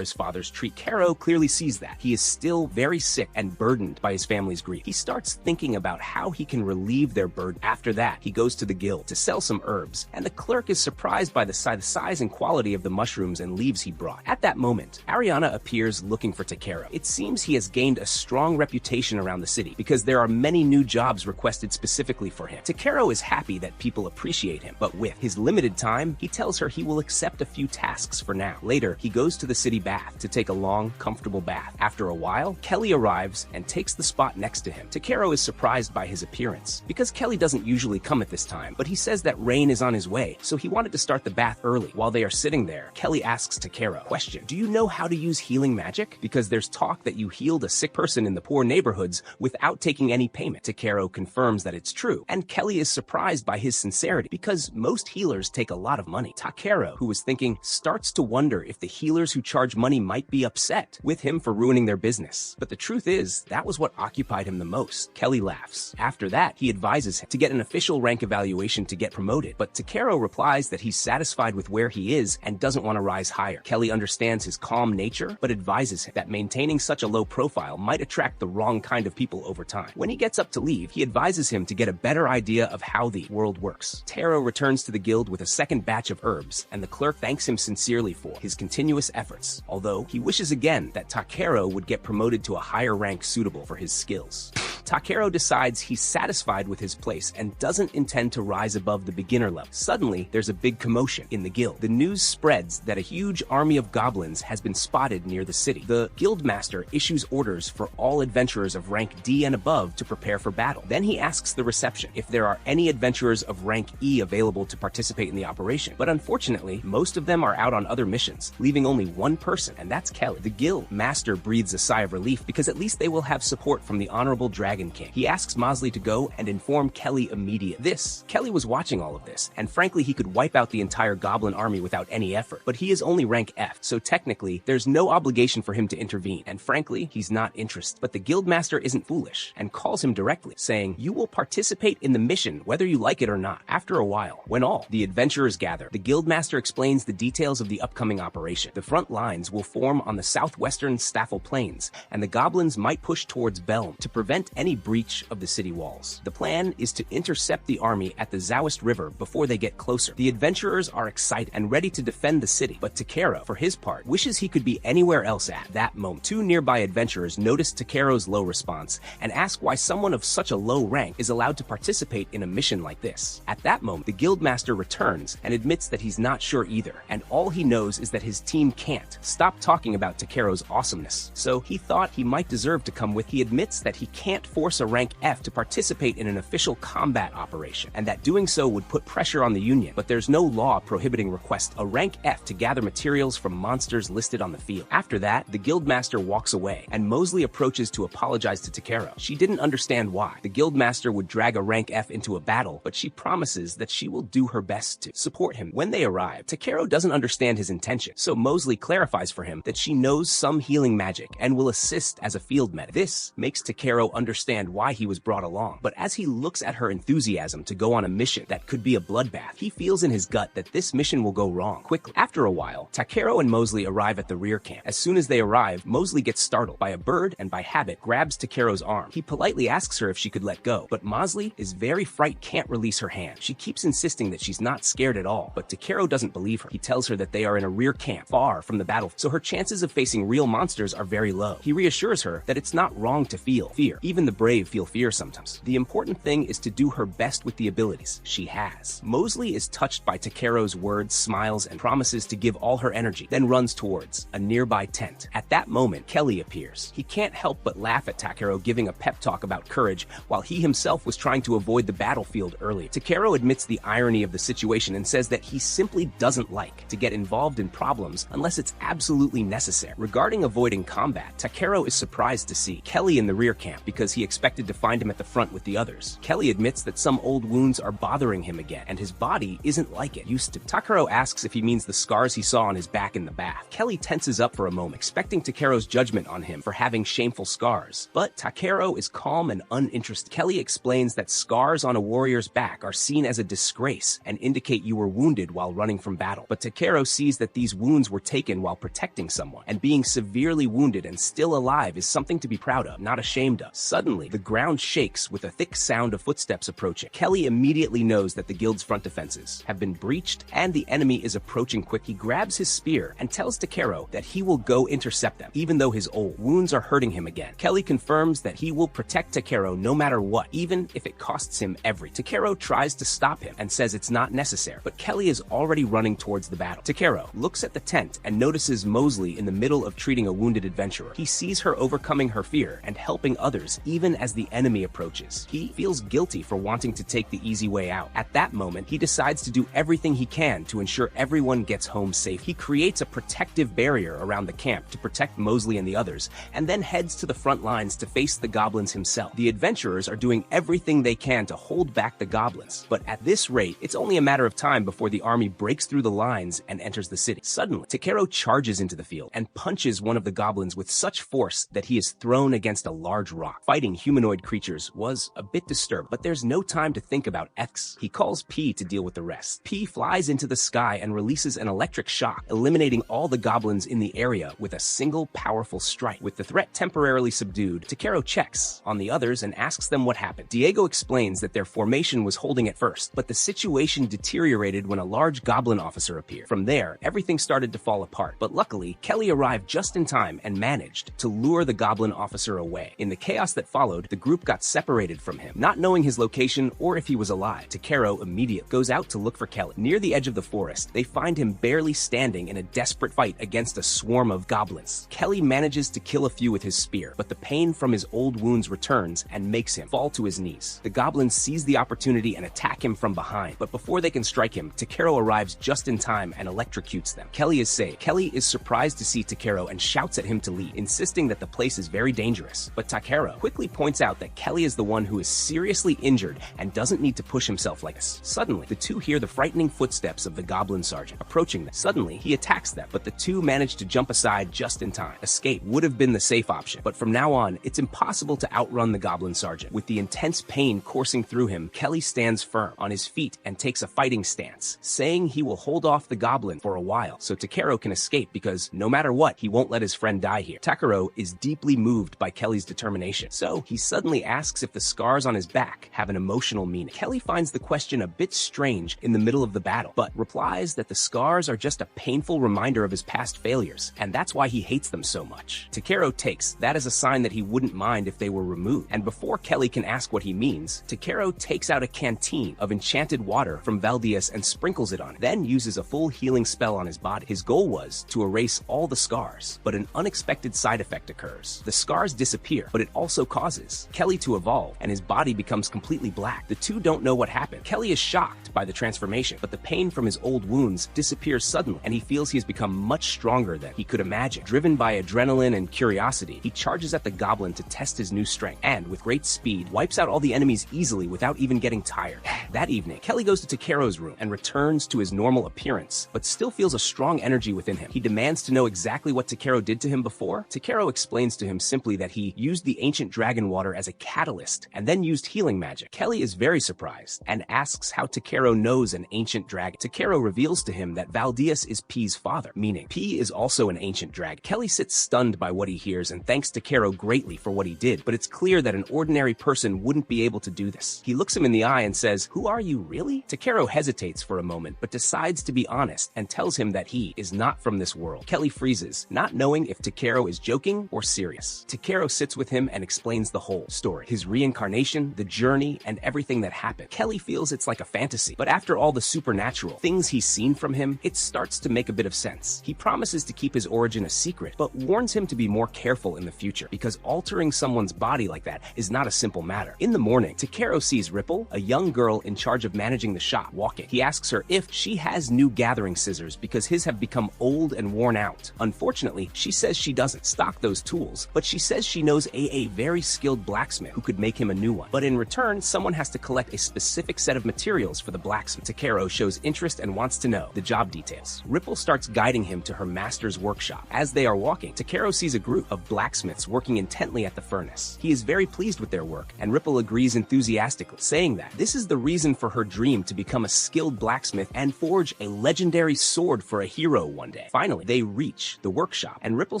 his father's treat. Takero clearly sees that. He is still very sick and burdened by his family's grief. He starts thinking about how he can relieve their burden. After that, he goes to the guild to sell some herbs, and the clerk is surprised by the size and quality of the mushrooms and leaves he brought. At that moment, Ariana appears looking for Takero. It seems he has gained a strong reputation around the city because there are many new jobs requested specifically for him. Takero is happy that people appreciate him, but with his limited time, he tells her he will accept a few tasks for now. Later, he goes to the city bath to take a long, comfortable bath. After a while, Kelly arrives and takes the spot next to him. Takero is surprised by his appearance because Kelly doesn't usually come at this time, but he says that rain is on his way, so he wanted to start the bath early. While they are sitting there, Kelly asks Takero, question, do you know how to use healing magic? Because there's talk that you healed a sick person in the poor neighborhoods without taking any payment. Takero confirms that it's true, and Kelly is surprised by his sincerity because most healers take a lot of money. Takero, who was thinking, starts to wonder if the healers who charge money might be upset with him for ruining their business. But the truth is, that was what occupied him the most. Kelly laughs. After that, he advises him to get an official rank evaluation to get promoted, but Takero replies that he's satisfied with where he is and doesn't want to rise higher. Kelly understands his calm nature, but advises him that maintaining such a low profile might attract the wrong kind of people over time. When he gets up to leave, he advises him to get a better idea of how the world works. Takero returns to the guild with a second batch of herbs, and the clerk thanks him sincerely for his continuous efforts, although he wishes again that Takero would get promoted to a higher rank suitable for his skills. Takero decides he's satisfied with his place and doesn't intend to rise above the beginner level. Suddenly, there's a big commotion in the guild. The news spreads that a huge army of goblins has been spotted near the city. The guildmaster issues orders for all adventurers of rank D and above to prepare for battle. Then he asks the reception if there are any adventurers of rank E available to participate in the operation. But unfortunately, most of them are out on other missions, leaving only one person, and that's Kelly. The guild master breathes a sigh of relief because at least they will have support from the Honorable Dragon King. He asks Mosley to go and inform Kelly immediately. Kelly was watching all of this, and frankly he could wipe out the entire goblin army without any effort, but he is only rank F, so technically there's no obligation for him to intervene, and frankly he's not interested. But the guildmaster isn't foolish and calls him directly, saying, you will participate in the mission whether you like it or not. After a while, when all the adventurers gather, the guildmaster explains the details of the upcoming operation. The front lines will form on the southwestern Staffel Plains, and the goblins might push towards Belm to prevent any breach of the city walls. The plan is to intercept the army at the Zaoist River before they get closer. The adventurers are excited and ready to defend the city, but Takero, for his part, wishes he could be anywhere else at that moment. Two nearby adventurers notice Takero's low response and ask why someone of such a low rank is allowed to participate in a mission like this. At that moment, the guildmaster returns and admits that he's not sure either, and all he knows is that his team can't stop talking about Takero's awesomeness, so he thought he might deserve to come with. He admits that he can't force a rank F to participate in an official combat operation, and that doing so would put pressure on the Union, but there's no law prohibiting request a rank F to gather materials from monsters listed on the field. After that, the guildmaster walks away, and Mosley approaches to apologize to Takero. She didn't understand why. The guildmaster would drag a rank F into a battle, but she promises that she will do her best to support him. When they arrive, Takero doesn't understand his intention, so Mosley clarifies for him that she knows some healing magic and will assist as a field medic. This makes Takero understand why he was brought along, but as he looks at her enthusiasm to go on a mission that could be a bloodbath, he feels in his gut that this mission will go wrong quickly. After a while, Takero and Mosley arrive at the rear camp. As soon as they arrive, Mosley gets startled by a bird and by habit grabs Takero's arm. He politely asks her if she could let go, but Mosley is very frightened, can't release her hand. She keeps insisting that she's not scared at all, but Takero doesn't believe her. He tells her that they are in a rear camp, far from the battle, so her chances of facing real monsters are very low. He reassures her that it's not wrong to feel fear. Even the the brave feel fear sometimes. The important thing is to do her best with the abilities she has. Mosley is touched by Takero's words, smiles, and promises to give all her energy, then runs towards a nearby tent. At that moment, Kelly appears. He can't help but laugh at Takero giving a pep talk about courage while he himself was trying to avoid the battlefield earlier. Takero admits the irony of the situation and says that he simply doesn't like to get involved in problems unless it's absolutely necessary. Regarding avoiding combat, Takero is surprised to see Kelly in the rear camp because he expected to find him at the front with the others. Kelly admits that some old wounds are bothering him again, and his body isn't like it used to. Takero asks if he means the scars he saw on his back in the bath. Kelly tenses up for a moment, expecting Takero's judgment on him for having shameful scars. But Takero is calm and uninterested. Kelly explains that scars on a warrior's back are seen as a disgrace and indicate you were wounded while running from battle. But Takero sees that these wounds were taken while protecting someone, and being severely wounded and still alive is something to be proud of, not ashamed of. Suddenly, the ground shakes with a thick sound of footsteps approaching. Kelly immediately knows that the guild's front defenses have been breached and the enemy is approaching quick. He grabs his spear and tells Takero that he will go intercept them, even though his old wounds are hurting him again. Kelly confirms that he will protect Takero no matter what, even if it costs him everything. Takero tries to stop him and says it's not necessary, but Kelly is already running towards the battle. Takero looks at the tent and notices Mosley in the middle of treating a wounded adventurer. He sees her overcoming her fear and helping others even as the enemy approaches. He feels guilty for wanting to take the easy way out. At that moment, he decides to do everything he can to ensure everyone gets home safe. He creates a protective barrier around the camp to protect Mosley and the others, and then heads to the front lines to face the goblins himself. The adventurers are doing everything they can to hold back the goblins, but at this rate, it's only a matter of time before the army breaks through the lines and enters the city. Suddenly, Takero charges into the field and punches one of the goblins with such force that he is thrown against a large rock. Fighting humanoid creatures was a bit disturbed, but there's no time to think about X. He calls P to deal with the rest. P flies into the sky and releases an electric shock, eliminating all the goblins in the area with a single powerful strike. With the threat temporarily subdued, Takero checks on the others and asks them what happened. Diego explains that their formation was holding at first, but the situation deteriorated when a large goblin officer appeared. From there, everything started to fall apart, but luckily, Kelly arrived just in time and managed to lure the goblin officer away. In the chaos that followed, the group got separated from him, not knowing his location or if he was alive. Takero immediately goes out to look for Kelly. Near the edge of the forest, they find him barely standing in a desperate fight against a swarm of goblins. Kelly manages to kill a few with his spear, but the pain from his old wounds returns and makes him fall to his knees. The goblins seize the opportunity and attack him from behind, but before they can strike him, Takero arrives just in time and electrocutes them. Kelly is saved. Kelly is surprised to see Takero and shouts at him to leave, insisting that the place is very dangerous. But Takero quickly points out that Kelly is the one who is seriously injured and doesn't need to push himself like this. Suddenly, the two hear the frightening footsteps of the goblin sergeant approaching them. Suddenly, he attacks them, but the two manage to jump aside just in time. Escape would have been the safe option, but from now on, it's impossible to outrun the goblin sergeant. With the intense pain coursing through him, Kelly stands firm on his feet and takes a fighting stance, saying he will hold off the goblin for a while so Takero can escape because no matter what, he won't let his friend die here. Takero is deeply moved by Kelly's determination, so he suddenly asks if the scars on his back have an emotional meaning. Kelly finds the question a bit strange in the middle of the battle, but replies that the scars are just a painful reminder of his past failures, and that's why he hates them so much. Takero takes that as a sign that he wouldn't mind if they were removed, and before Kelly can ask what he means, Takero takes out a canteen of enchanted water from Valdias and sprinkles it on it, then uses a full healing spell on his body. His goal was to erase all the scars, but an unexpected side effect occurs. The scars disappear, but it also causes Kelly to evolve, and his body becomes completely black. The two don't know what happened. Kelly is shocked by the transformation, but the pain from his old wounds disappears suddenly, and he feels he has become much stronger than he could imagine. Driven by adrenaline and curiosity, he charges at the goblin to test his new strength, and with great speed, wipes out all the enemies easily without even getting tired. That evening, Kelly goes to Takero's room and returns to his normal appearance, but still feels a strong energy within him. He demands to know exactly what Takero did to him before. Takero explains to him simply that he used the ancient dragon water as a catalyst and then used healing magic. Kelly is very surprised and asks how Takero knows an ancient dragon. Takero reveals to him that Valdias is P's father, meaning P is also an ancient dragon. Kelly sits stunned by what he hears and thanks Takero greatly for what he did, but it's clear that an ordinary person wouldn't be able to do this. He looks him in the eye and says, "Who are you, really?" Takero hesitates for a moment, but decides to be honest and tells him that he is not from this world. Kelly freezes, not knowing if Takero is joking or serious. Takero sits with him and explains explains the whole story, his reincarnation, the journey, and everything that happened. Kelly feels it's like a fantasy, but after all the supernatural things he's seen from him, it starts to make a bit of sense. He promises to keep his origin a secret, but warns him to be more careful in the future, because altering someone's body like that is not a simple matter. In the morning, Takero sees Ripple, a young girl in charge of managing the shop, walking. He asks her if she has new gathering scissors because his have become old and worn out. Unfortunately, she says she doesn't stock those tools, but she says she knows a very skilled blacksmith who could make him a new one. But in return, someone has to collect a specific set of materials for the blacksmith. Takero shows interest and wants to know the job details. Ripple starts guiding him to her master's workshop. As they are walking, Takero sees a group of blacksmiths working intently at the furnace. He is very pleased with their work, and Ripple agrees enthusiastically, saying that this is the reason for her dream to become a skilled blacksmith and forge a legendary sword for a hero one day. Finally, they reach the workshop, and Ripple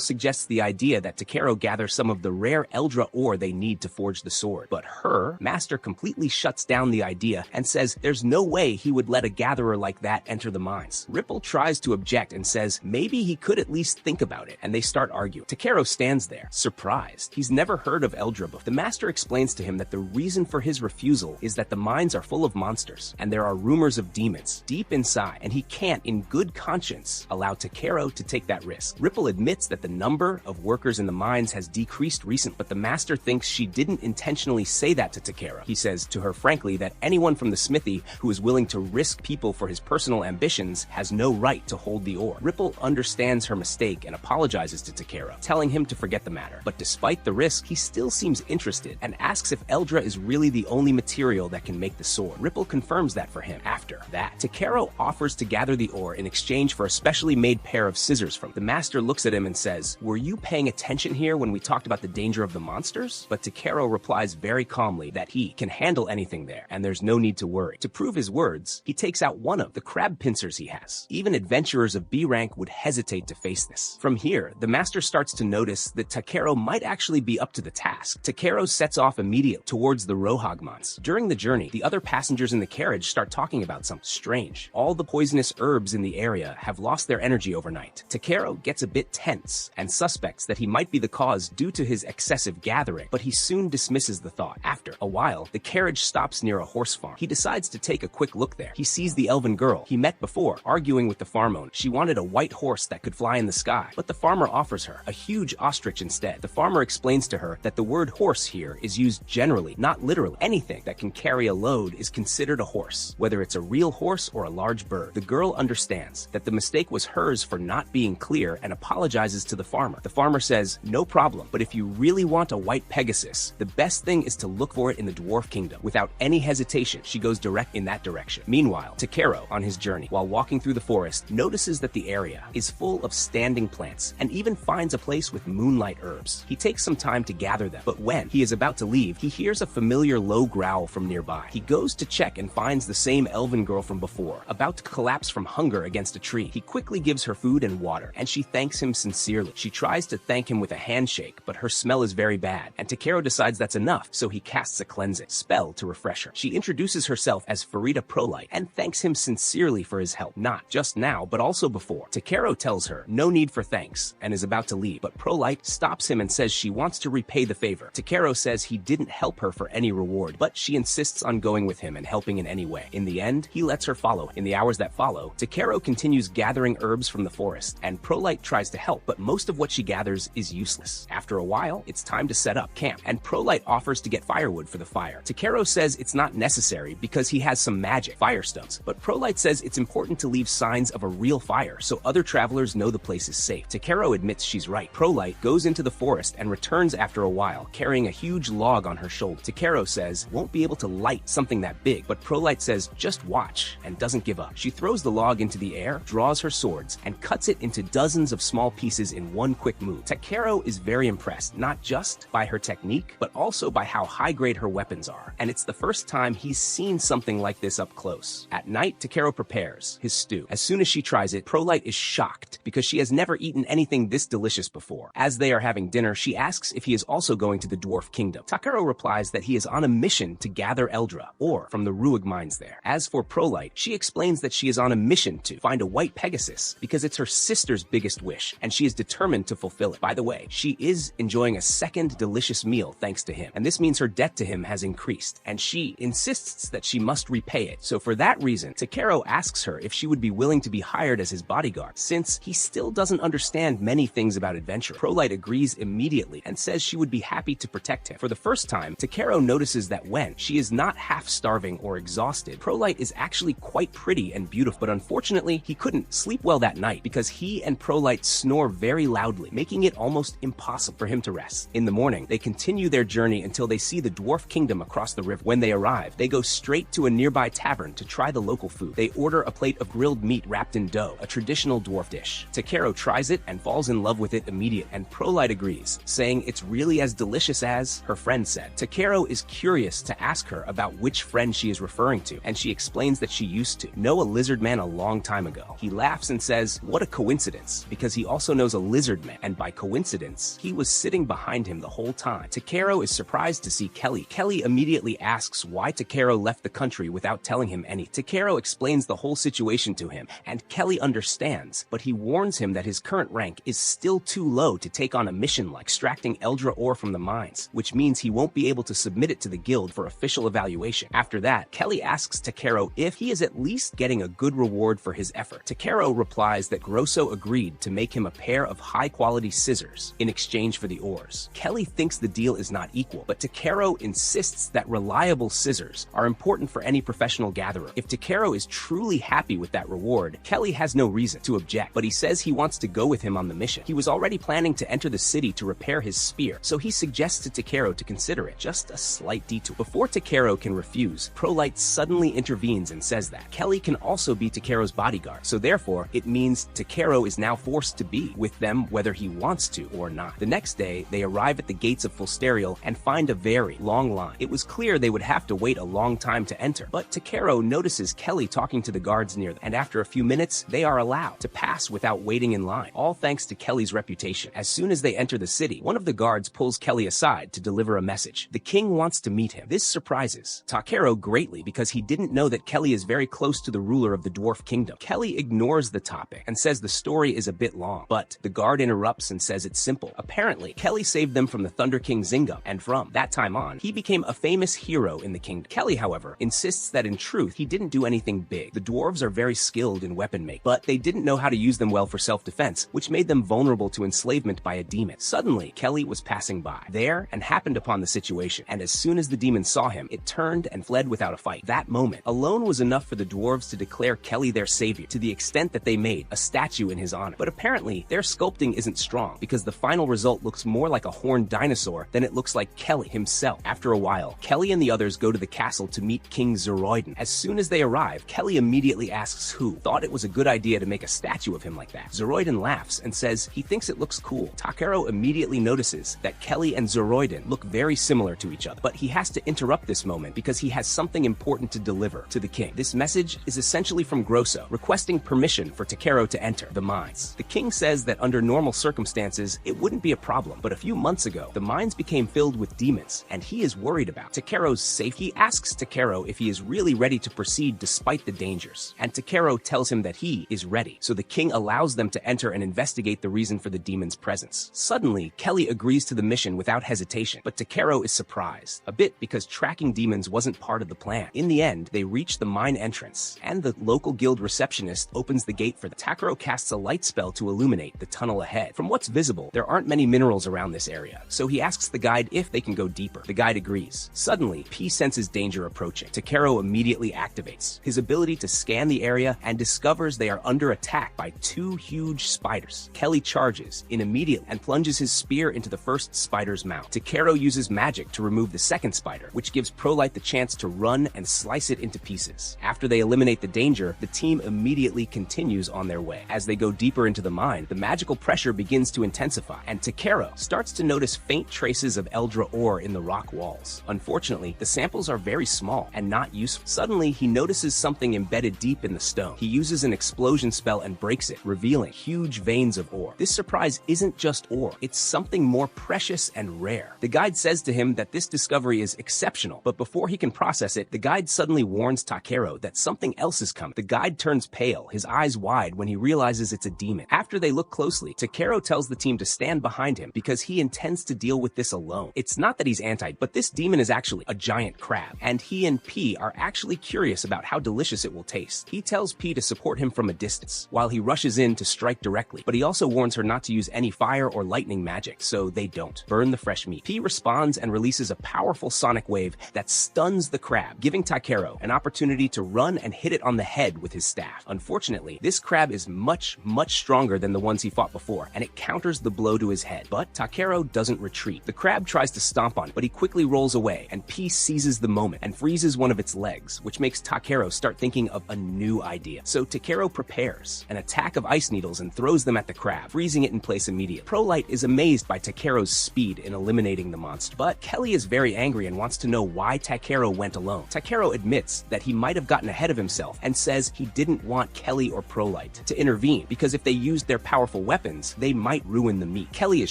suggests the idea that Takero gather some of the rare Eldra ore they need to forge the sword. But her master completely shuts down the idea and says there's no way he would let a gatherer like that enter the mines. Ripple tries to object and says maybe he could at least think about it, and they start arguing. Takero stands there, surprised. He's never heard of Eldra before. The master explains to him that the reason for his refusal is that the mines are full of monsters, and there are rumors of demons deep inside, and he can't, in good conscience, allow Takero to take that risk. Ripple admits that the number of workers in the mines has decreased recently, but the master thinks she didn't intentionally say that to Takero. He says to her frankly that anyone from the smithy who is willing to risk people for his personal ambitions has no right to hold the ore. Ripple understands her mistake and apologizes to Takero, telling him to forget the matter. But despite the risk, he still seems interested and asks if Eldra is really the only material that can make the sword. Ripple confirms that for him. After that, Takero offers to gather the ore in exchange for a specially made pair of scissors from him. The master looks at him and says, "Were you paying attention here when we talked about the danger of the monsters?" But Takero replies very calmly that he can handle anything there, and there's no need to worry. To prove his words, he takes out one of the crab pincers he has. Even adventurers of B rank would hesitate to face this. From here, the master starts to notice that Takero might actually be up to the task. Takero sets off immediately towards the Rohagmans. During the journey, the other passengers in the carriage start talking about something strange. All the poisonous herbs in the area have lost their energy overnight. Takero gets a bit tense and suspects that he might be the cause due to his excessive gathering, but he soon dismisses the thought. After a while, the carriage stops near a horse farm. He decides to take a quick look there. He sees the elven girl he met before arguing with the farm owner. She wanted a white horse that could fly in the sky, but the farmer offers her a huge ostrich instead. The farmer explains to her that the word horse here is used generally, not literally. Anything that can carry a load is considered a horse, whether it's a real horse or a large bird. The girl understands that the mistake was hers for not being clear and apologizes to the farmer. The farmer says, "No problem, but if you really want a white Pegasus, the best thing is to look for it in the Dwarf Kingdom." Without any hesitation, she goes direct in that direction. Meanwhile, Takero, on his journey, while walking through the forest, notices that the area is full of standing plants and even finds a place with moonlight herbs. He takes some time to gather them, but when he is about to leave, he hears a familiar low growl from nearby. He goes to check and finds the same elven girl from before, about to collapse from hunger against a tree. He quickly gives her food and water, and she thanks him sincerely. She tries to thank him with a handshake, but her smell is very bad, and Takero decides that's enough, so he casts a cleansing spell to refresh her. She introduces herself as Farida Prolight and thanks him sincerely for his help, not just now, but also before. Takero tells her no need for thanks and is about to leave, but Prolight stops him and says she wants to repay the favor. Takero says he didn't help her for any reward, but she insists on going with him and helping in any way. In the end, he lets her follow him. In the hours that follow, Takero continues gathering herbs from the forest, and Prolight tries to help, but most of what she gathers is useless. After a while, it's time to set up camp, and Prolight offers to get firewood for the fire. Takero says it's not necessary because he has some magic firestones, but Prolight says it's important to leave signs of a real fire so other travelers know the place is safe. Takero admits she's right. Prolight goes into the forest and returns after a while, carrying a huge log on her shoulder. Takero says won't be able to light something that big, but Prolight says just watch and doesn't give up. She throws the log into the air, draws her swords, and cuts it into dozens of small pieces in one quick move. Takero is very impressed, not just by her technique, but also by how high-grade her weapons are, and it's the first time he's seen something like this up close. At night, Takero prepares his stew. As soon as she tries it, Prolight is shocked because she has never eaten anything this delicious before. As they are having dinner, she asks if he is also going to the Dwarf Kingdom. Takero replies that he is on a mission to gather Eldra, or from the Ruig mines there. As for Prolight, she explains that she is on a mission to find a white Pegasus because it's her sister's biggest wish, and she is determined to fulfill it. By the way, she is enjoying a second delicious delicious meal thanks to him. And this means her debt to him has increased, and she insists that she must repay it. So for that reason, Takero asks her if she would be willing to be hired as his bodyguard, since he still doesn't understand many things about adventure. Prolyte agrees immediately and says she would be happy to protect him. For the first time, Takero notices that when she is not half-starving or exhausted, Prolyte is actually quite pretty and beautiful, but unfortunately, he couldn't sleep well that night because he and Prolyte snore very loudly, making it almost impossible for him to rest. In the morning, they continue their journey until they see the dwarf kingdom across the river. When they arrive, they go straight to a nearby tavern to try the local food. They order a plate of grilled meat wrapped in dough, a traditional dwarf dish. Takero tries it and falls in love with it immediately, and Prolyte agrees, saying it's really as delicious as her friend said. Takero is curious to ask her about which friend she is referring to, and she explains that she used to know a lizard man a long time ago. He laughs and says, what a coincidence, because he also knows a lizard man, and by coincidence, he was sitting behind him the whole time. Takero is surprised to see Kelly. Kelly immediately asks why Takero left the country without telling him any. Takero explains the whole situation to him, and Kelly understands, but he warns him that his current rank is still too low to take on a mission like extracting Eldra ore from the mines, which means he won't be able to submit it to the guild for official evaluation. After that, Kelly asks Takero if he is at least getting a good reward for his effort. Takero replies that Grosso agreed to make him a pair of high-quality scissors in exchange for the ores. Kelly thinks the deal is not equal, but Takero insists that reliable scissors are important for any professional gatherer. If Takero is truly happy with that reward, Kelly has no reason to object, but he says he wants to go with him on the mission. He was already planning to enter the city to repair his spear, so he suggests to Takero to consider it, just a slight detour. Before Takero can refuse, Prolyte suddenly intervenes and says that Kelly can also be Takero's bodyguard, so therefore it means Takero is now forced to be with them whether he wants to or not. The next day, they arrive at the gates of Fulsterial and find a very long line. It was clear they would have to wait a long time to enter, but Takero notices Kelly talking to the guards near them, and after a few minutes, they are allowed to pass without waiting in line, all thanks to Kelly's reputation. As soon as they enter the city, one of the guards pulls Kelly aside to deliver a message. The king wants to meet him. This surprises Takero greatly because he didn't know that Kelly is very close to the ruler of the dwarf kingdom. Kelly ignores the topic and says the story is a bit long, but the guard interrupts and says it's simple. Apparently, Kelly saved them from the Thunder King Zingum, and from that time on, he became a famous hero in the kingdom. Kelly, however, insists that in truth, he didn't do anything big. The dwarves are very skilled in weapon making, but they didn't know how to use them well for self-defense, which made them vulnerable to enslavement by a demon. Suddenly, Kelly was passing by there and happened upon the situation, and as soon as the demon saw him, it turned and fled without a fight. That moment alone was enough for the dwarves to declare Kelly their savior, to the extent that they made a statue in his honor. But apparently, their sculpting isn't strong, because the final result looks more like a horned dinosaur than it looks like Kelly himself. After a while, Kelly and the others go to the castle to meet King Zeroiden. As soon as they arrive, Kelly immediately asks who thought it was a good idea to make a statue of him like that. Zeroiden laughs and says he thinks it looks cool. Takero immediately notices that Kelly and Zeroiden look very similar to each other, but he has to interrupt this moment because he has something important to deliver to the king. This message is essentially from Grosso, requesting permission for Takero to enter the mines. The king says that under normal circumstances, it wouldn't be a problem, but a few months ago, the mines became filled with demons, and he is worried about Takero's safety. He asks Takero if he is really ready to proceed despite the dangers, and Takero tells him that he is ready, so the king allows them to enter and investigate the reason for the demon's presence. Suddenly, Kelly agrees to the mission without hesitation, but Takero is surprised, a bit because tracking demons wasn't part of the plan. In the end, they reach the mine entrance, and the local guild receptionist opens the gate for them. Takero casts a light spell to illuminate the tunnel ahead. From what's visible, there aren't many minerals around this area, so he asks the guide if they can go deeper. The guide agrees. Suddenly, P senses danger approaching. Takero immediately activates his ability to scan the area and discovers they are under attack by two huge spiders. Kelly charges in immediately and plunges his spear into the first spider's mouth. Takero uses magic to remove the second spider, which gives Prolyte the chance to run and slice it into pieces. After they eliminate the danger, the team immediately continues on their way. As they go deeper into the mine, the magical pressure begins to intensify, and Takero starts to notice faint traces of Eldra ore in the rock walls. Unfortunately, the samples are very small and not useful. Suddenly, he notices something embedded deep in the stone. He uses an explosion spell and breaks it, revealing huge veins of ore. This surprise isn't just ore, it's something more precious and rare. The guide says to him that this discovery is exceptional, but before he can process it, the guide suddenly warns Takero that something else is coming. The guide turns pale, his eyes wide when he realizes it's a demon. After they look closely, Takero tells the team to stand behind him because he intends to deal deal with this alone. It's not that he's anti, but this demon is actually a giant crab, and he and P are actually curious about how delicious it will taste. He tells P to support him from a distance, while he rushes in to strike directly, but he also warns her not to use any fire or lightning magic, so they don't burn the fresh meat. P responds and releases a powerful sonic wave that stuns the crab, giving Takeru an opportunity to run and hit it on the head with his staff. Unfortunately, this crab is much stronger than the ones he fought before, and it counters the blow to his head. But Takeru doesn't retreat. The crab tries to stomp on it, but he quickly rolls away, and P seizes the moment and freezes one of its legs, which makes Takeru start thinking of a new idea. So Takeru prepares an attack of ice needles and throws them at the crab, freezing it in place immediately. Prolight is amazed by Takeru's speed in eliminating the monster, but Kelly is very angry and wants to know why Takeru went alone. Takeru admits that he might have gotten ahead of himself and says he didn't want Kelly or Prolight to intervene because if they used their powerful weapons, they might ruin the meat. Kelly is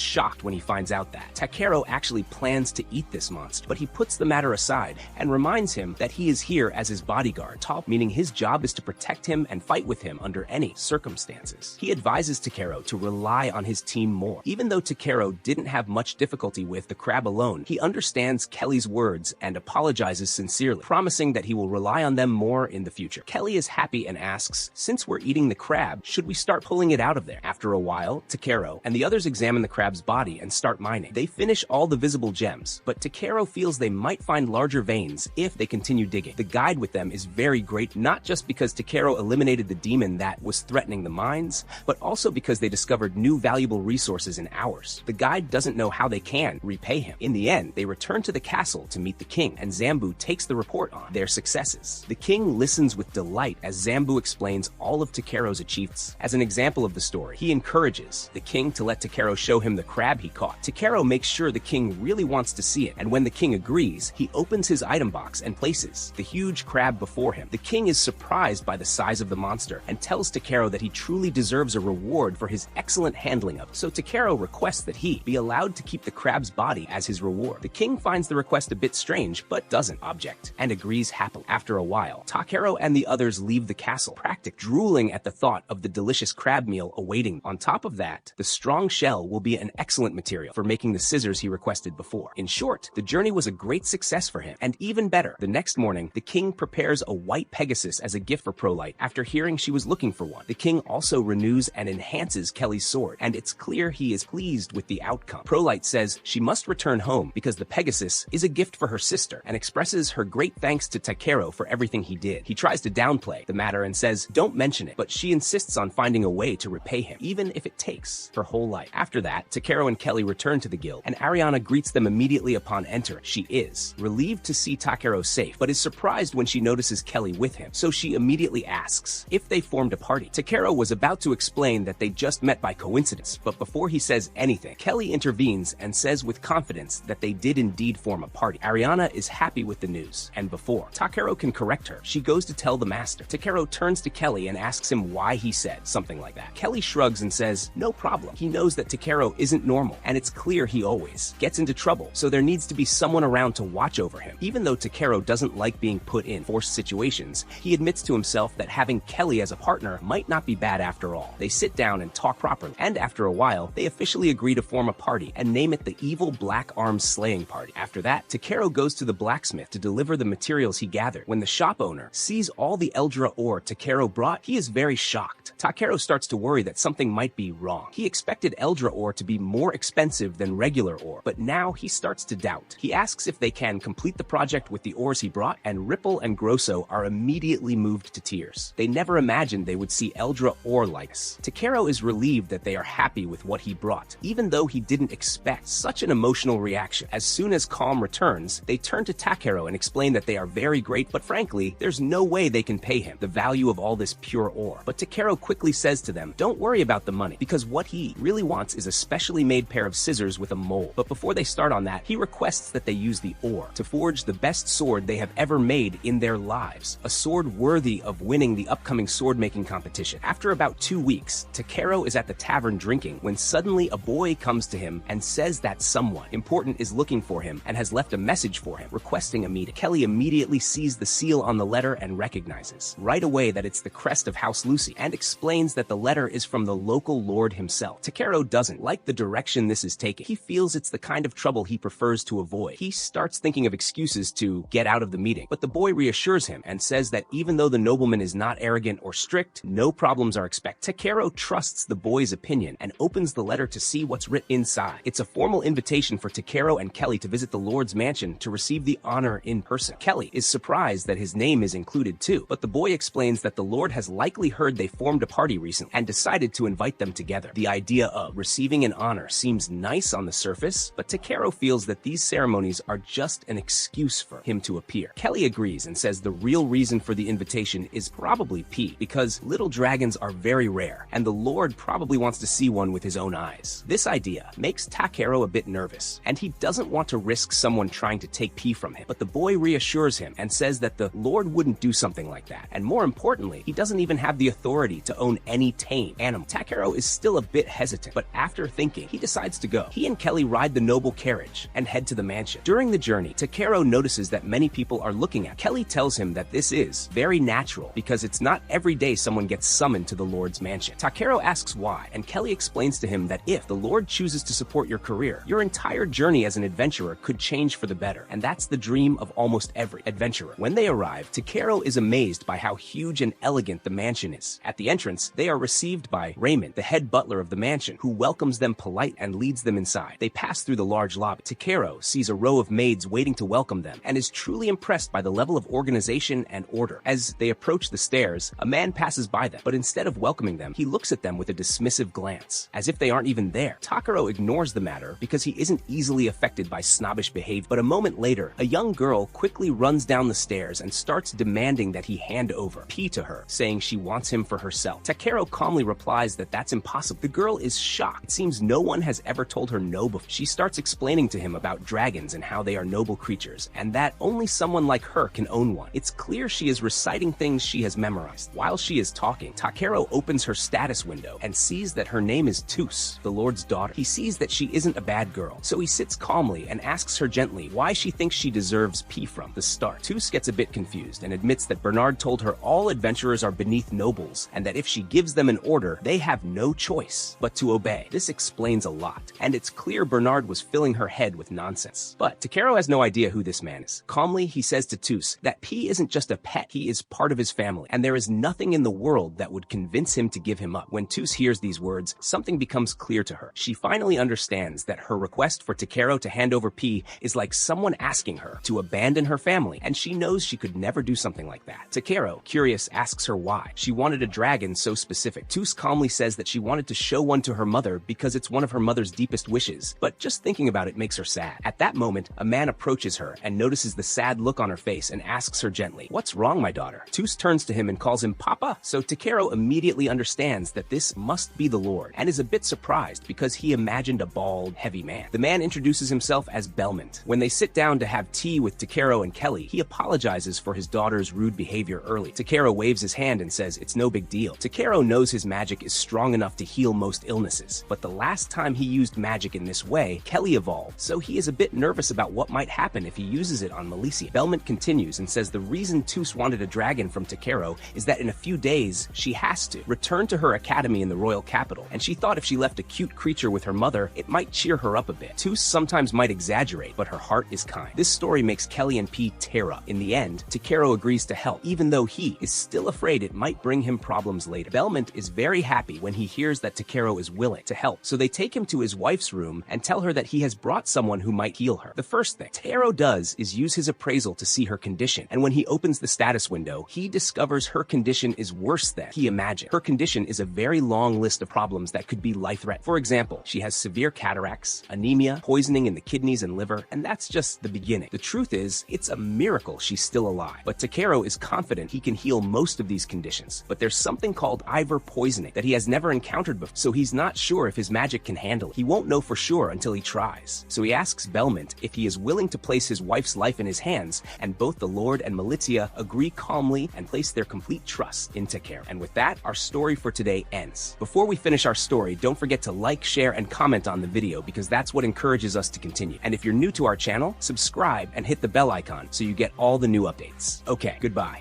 shocked when he finds out that. Takeru actually plans to eat this monster, but he puts the matter aside and reminds him that he is here as his bodyguard, meaning his job is to protect him and fight with him under any circumstances. He advises Takeru to rely on his team more. Even though Takeru didn't have much difficulty with the crab alone, he understands Kelly's words and apologizes sincerely, promising that he will rely on them more in the future. Kelly is happy and asks, since we're eating the crab, should we start pulling it out of there? After a while, Takeru and the others examine the crab's body and start mining. They finish all the visible gems, but Takeru feels they might find larger veins if they continue digging. The guide with them is very great, not just because Takeru eliminated the demon that was threatening the mines, but also because they discovered new valuable resources in hours. The guide doesn't know how they can repay him. In the end, they return to the castle to meet the king, and Zambu takes the report on their successes. The king listens with delight as Zambu explains all of Takeru's achievements. As an example of the story, he encourages the king to let Takeru show him the crab he caught. Takeru makes sure the king really wants to see it, and when the king agrees, he opens his item box and places the huge crab before him. The king is surprised by the size of the monster and tells Takeru that he truly deserves a reward for his excellent handling of it. So Takeru requests that he be allowed to keep the crab's body as his reward. The king finds the request a bit strange, but doesn't object, and agrees happily. After a while, Takeru and the others leave the castle, drooling at the thought of the delicious crab meal awaiting them. On top of that, the strong shell will be an excellent material for making the scissors he requested before. In short, the journey was a great success for him, and even better, the next morning, the king prepares a white Pegasus as a gift for Prolight after hearing she was looking for one. The king also renews and enhances Kelly's sword, and it's clear he is pleased with the outcome. Prolight says she must return home because the Pegasus is a gift for her sister and expresses her great thanks to Takeru for everything he did. He tries to downplay the matter and says, don't mention it, but she insists on finding a way to repay him, even if it takes her whole life. After that, Takeru and Kelly return to the guild, and Ariana greets them immediately upon entering. She is relieved to see Takeru safe, but is surprised when she notices Kelly with him, so she immediately asks if they formed a party. Takeru was about to explain that they just met by coincidence, but before he says anything, Kelly intervenes and says with confidence that they did indeed form a party. Ariana is happy with the news, and before Takeru can correct her, she goes to tell the master. Takeru turns to Kelly and asks him why he said something like that. Kelly shrugs and says, no problem. He knows that Takeru isn't normal, and it's clear he always gets into trouble, so there needs to be someone around to watch over him. Even though Takeru doesn't like being put in forced situations, he admits to himself that having Kelly as a partner might not be bad after all. They sit down and talk properly, and after a while, they officially agree to form a party and name it the Evil Black Arms Slaying Party. After that, Takeru goes to the blacksmith to deliver the materials he gathered. When the shop owner sees all the Eldra ore Takeru brought, he is very shocked. Takeru starts to worry that something might be wrong. He expected Eldra ore to be more expensive than regular ore, but now he starts to doubt. He asks if they can complete the project with the ores he brought, and Ripple and Grosso are immediately moved to tears. They never imagined they would see Eldra ore like this. Takeru is relieved that they are happy with what he brought, even though he didn't expect such an emotional reaction. As soon as Calm returns, they turn to Takeru and explain that they are very great, but frankly, there's no way they can pay him the value of all this pure ore. But Takeru quickly says to them, don't worry about the money, because what he really wants is a specially made pair of scissors with a mold. But before they start on that, he requests that they use the ore to forge the best sword they have ever made in their lives, a sword worthy of winning the upcoming sword-making competition. After about 2 weeks, Takeru is at the tavern drinking when suddenly a boy comes to him and says that someone important is looking for him and has left a message for him, requesting a meeting. Kelly immediately sees the seal on the letter and recognizes right away that it's the crest of House Lucy, and explains that the letter is from the local lord himself. Takeru doesn't like the direction this is taking. He feels it's the kind of trouble he prefers to avoid. He starts thinking of excuses to get out of the meeting, but the boy reassures him and says that even though the nobleman is not arrogant or strict, no problems are expected. Takero trusts the boy's opinion and opens the letter to see what's written inside. It's a formal invitation for Takero and Kelly to visit the Lord's mansion to receive the honor in person. Kelly is surprised that his name is included too, but the boy explains that the Lord has likely heard they formed a party recently and decided to invite them together. The idea of receiving an honor seems nice on the surface, but Takero feels that these ceremonies are just an excuse for him to appear. Kelly agrees and says the real reason for the invitation is probably P, because little dragons are very rare, and the Lord probably wants to see one with his own eyes. This idea makes Takero a bit nervous, and he doesn't want to risk someone trying to take P from him, but the boy reassures him and says that the Lord wouldn't do something like that, and more importantly, he doesn't even have the authority to own any tame animal. Takero is still a bit hesitant, but after thinking, he decides to go. He and Kelly ride the noble carriage and head to the mansion. During the journey, Takero notices that many people are looking at. Kelly tells him that this is very natural because it's not every day someone gets summoned to the Lord's mansion. Takero asks why, and Kelly explains to him that if the Lord chooses to support your career, your entire journey as an adventurer could change for the better, and that's the dream of almost every adventurer. When they arrive, Takero is amazed by how huge and elegant the mansion is. At the entrance, they are received by Raymond, the head butler of the mansion, who welcomes them polite and leads them inside. They pass through the large lobby. Takero sees a row of maids waiting to welcome them and is truly impressed by the level of organization and order. As they approach the stairs, a man passes by them, but instead of welcoming them, he looks at them with a dismissive glance, as if they aren't even there. Takero ignores the matter because he isn't easily affected by snobbish behavior, but a moment later, a young girl quickly runs down the stairs and starts demanding that he hand over P to her, saying she wants him for herself. Takero calmly replies that that's impossible. The girl is shocked. It seems no one has ever told her no before. She starts explaining to him about dragons and how they are noble creatures, and that only someone like her can own one. It's clear she is reciting things she has memorized. While she is talking, Takero opens her status window and sees that her name is Tus, the Lord's daughter. He sees that she isn't a bad girl, so he sits calmly and asks her gently why she thinks she deserves P from the start. Tus gets a bit confused and admits that Bernard told her all adventurers are beneath nobles, and that if she gives them an order, they have no choice but to obey. This explains a lot, and it's clear Bernard was filling her head with nonsense. But Takero has no idea who this man is. Calmly, he says to Tus that P isn't just a pet, he is part of his family, and there is nothing in the world that would convince him to give him up. When Tus hears these words, something becomes clear to her. She finally understands that her request for Takero to hand over P is like someone asking her to abandon her family, and she knows she could never do something like that. Takero, curious, asks her why she wanted a dragon so specific. Tus calmly says that she wanted to show one to her mother because it's one of her mother's deepest wishes, but just thinking about it makes her sad. At that moment, a man approaches her and notices the sad look on her face and asks her gently, "What's wrong, my daughter?" Tus turns to him and calls him Papa, so Takero immediately understands that this must be the Lord, and is a bit surprised because he imagined a bald, heavy man. The man introduces himself as Belmont. When they sit down to have tea with Takero and Kelly, he apologizes for his daughter's rude behavior early. Takero waves his hand and says it's no big deal. Takero knows his magic is strong enough to heal most illnesses, but the last time he used magic in this way, Kelly evolved, so he is a bit nervous about what might happen if he uses it on Malicia. Belmont continues and says the reason Tus wanted a dragon from Takero is that in a few days, she has to return to her academy in the royal capital, and she thought if she left a cute creature with her mother, it might cheer her up a bit. Tus sometimes might exaggerate, but her heart is kind. This story makes Kelly and P tear up. In the end, Takero agrees to help, even though he is still afraid it might bring him problems later. Belmont is very happy when he hears that Takero is willing to help, so they take him to his wife's room and tell her that he has brought someone who might heal her. The first thing Takero does is use his appraisal to see her condition, and when he opens the status window, he discovers her condition is worse than he imagined. Her condition is a very long list of problems that could be life-threatening. For example, she has severe cataracts, anemia, poisoning in the kidneys and liver, and that's just the beginning. The truth is, it's a miracle she's still alive. But Takero is confident he can heal most of these conditions, but there's something called ivor poisoning that he has never encountered before, so he's not sure if his magic can handle it. He won't know for sure until he tries. So he asks Belmont if he is willing to place his wife's life in his hands, and both the Lord and Malicia agree calmly and place their complete trust in Takero. And with that, our story for today ends. Before we finish our story, don't forget to like, share, and comment on the video because that's what encourages us to continue. And if you're new to our channel, subscribe and hit the bell icon so you get all the new updates. Okay, goodbye.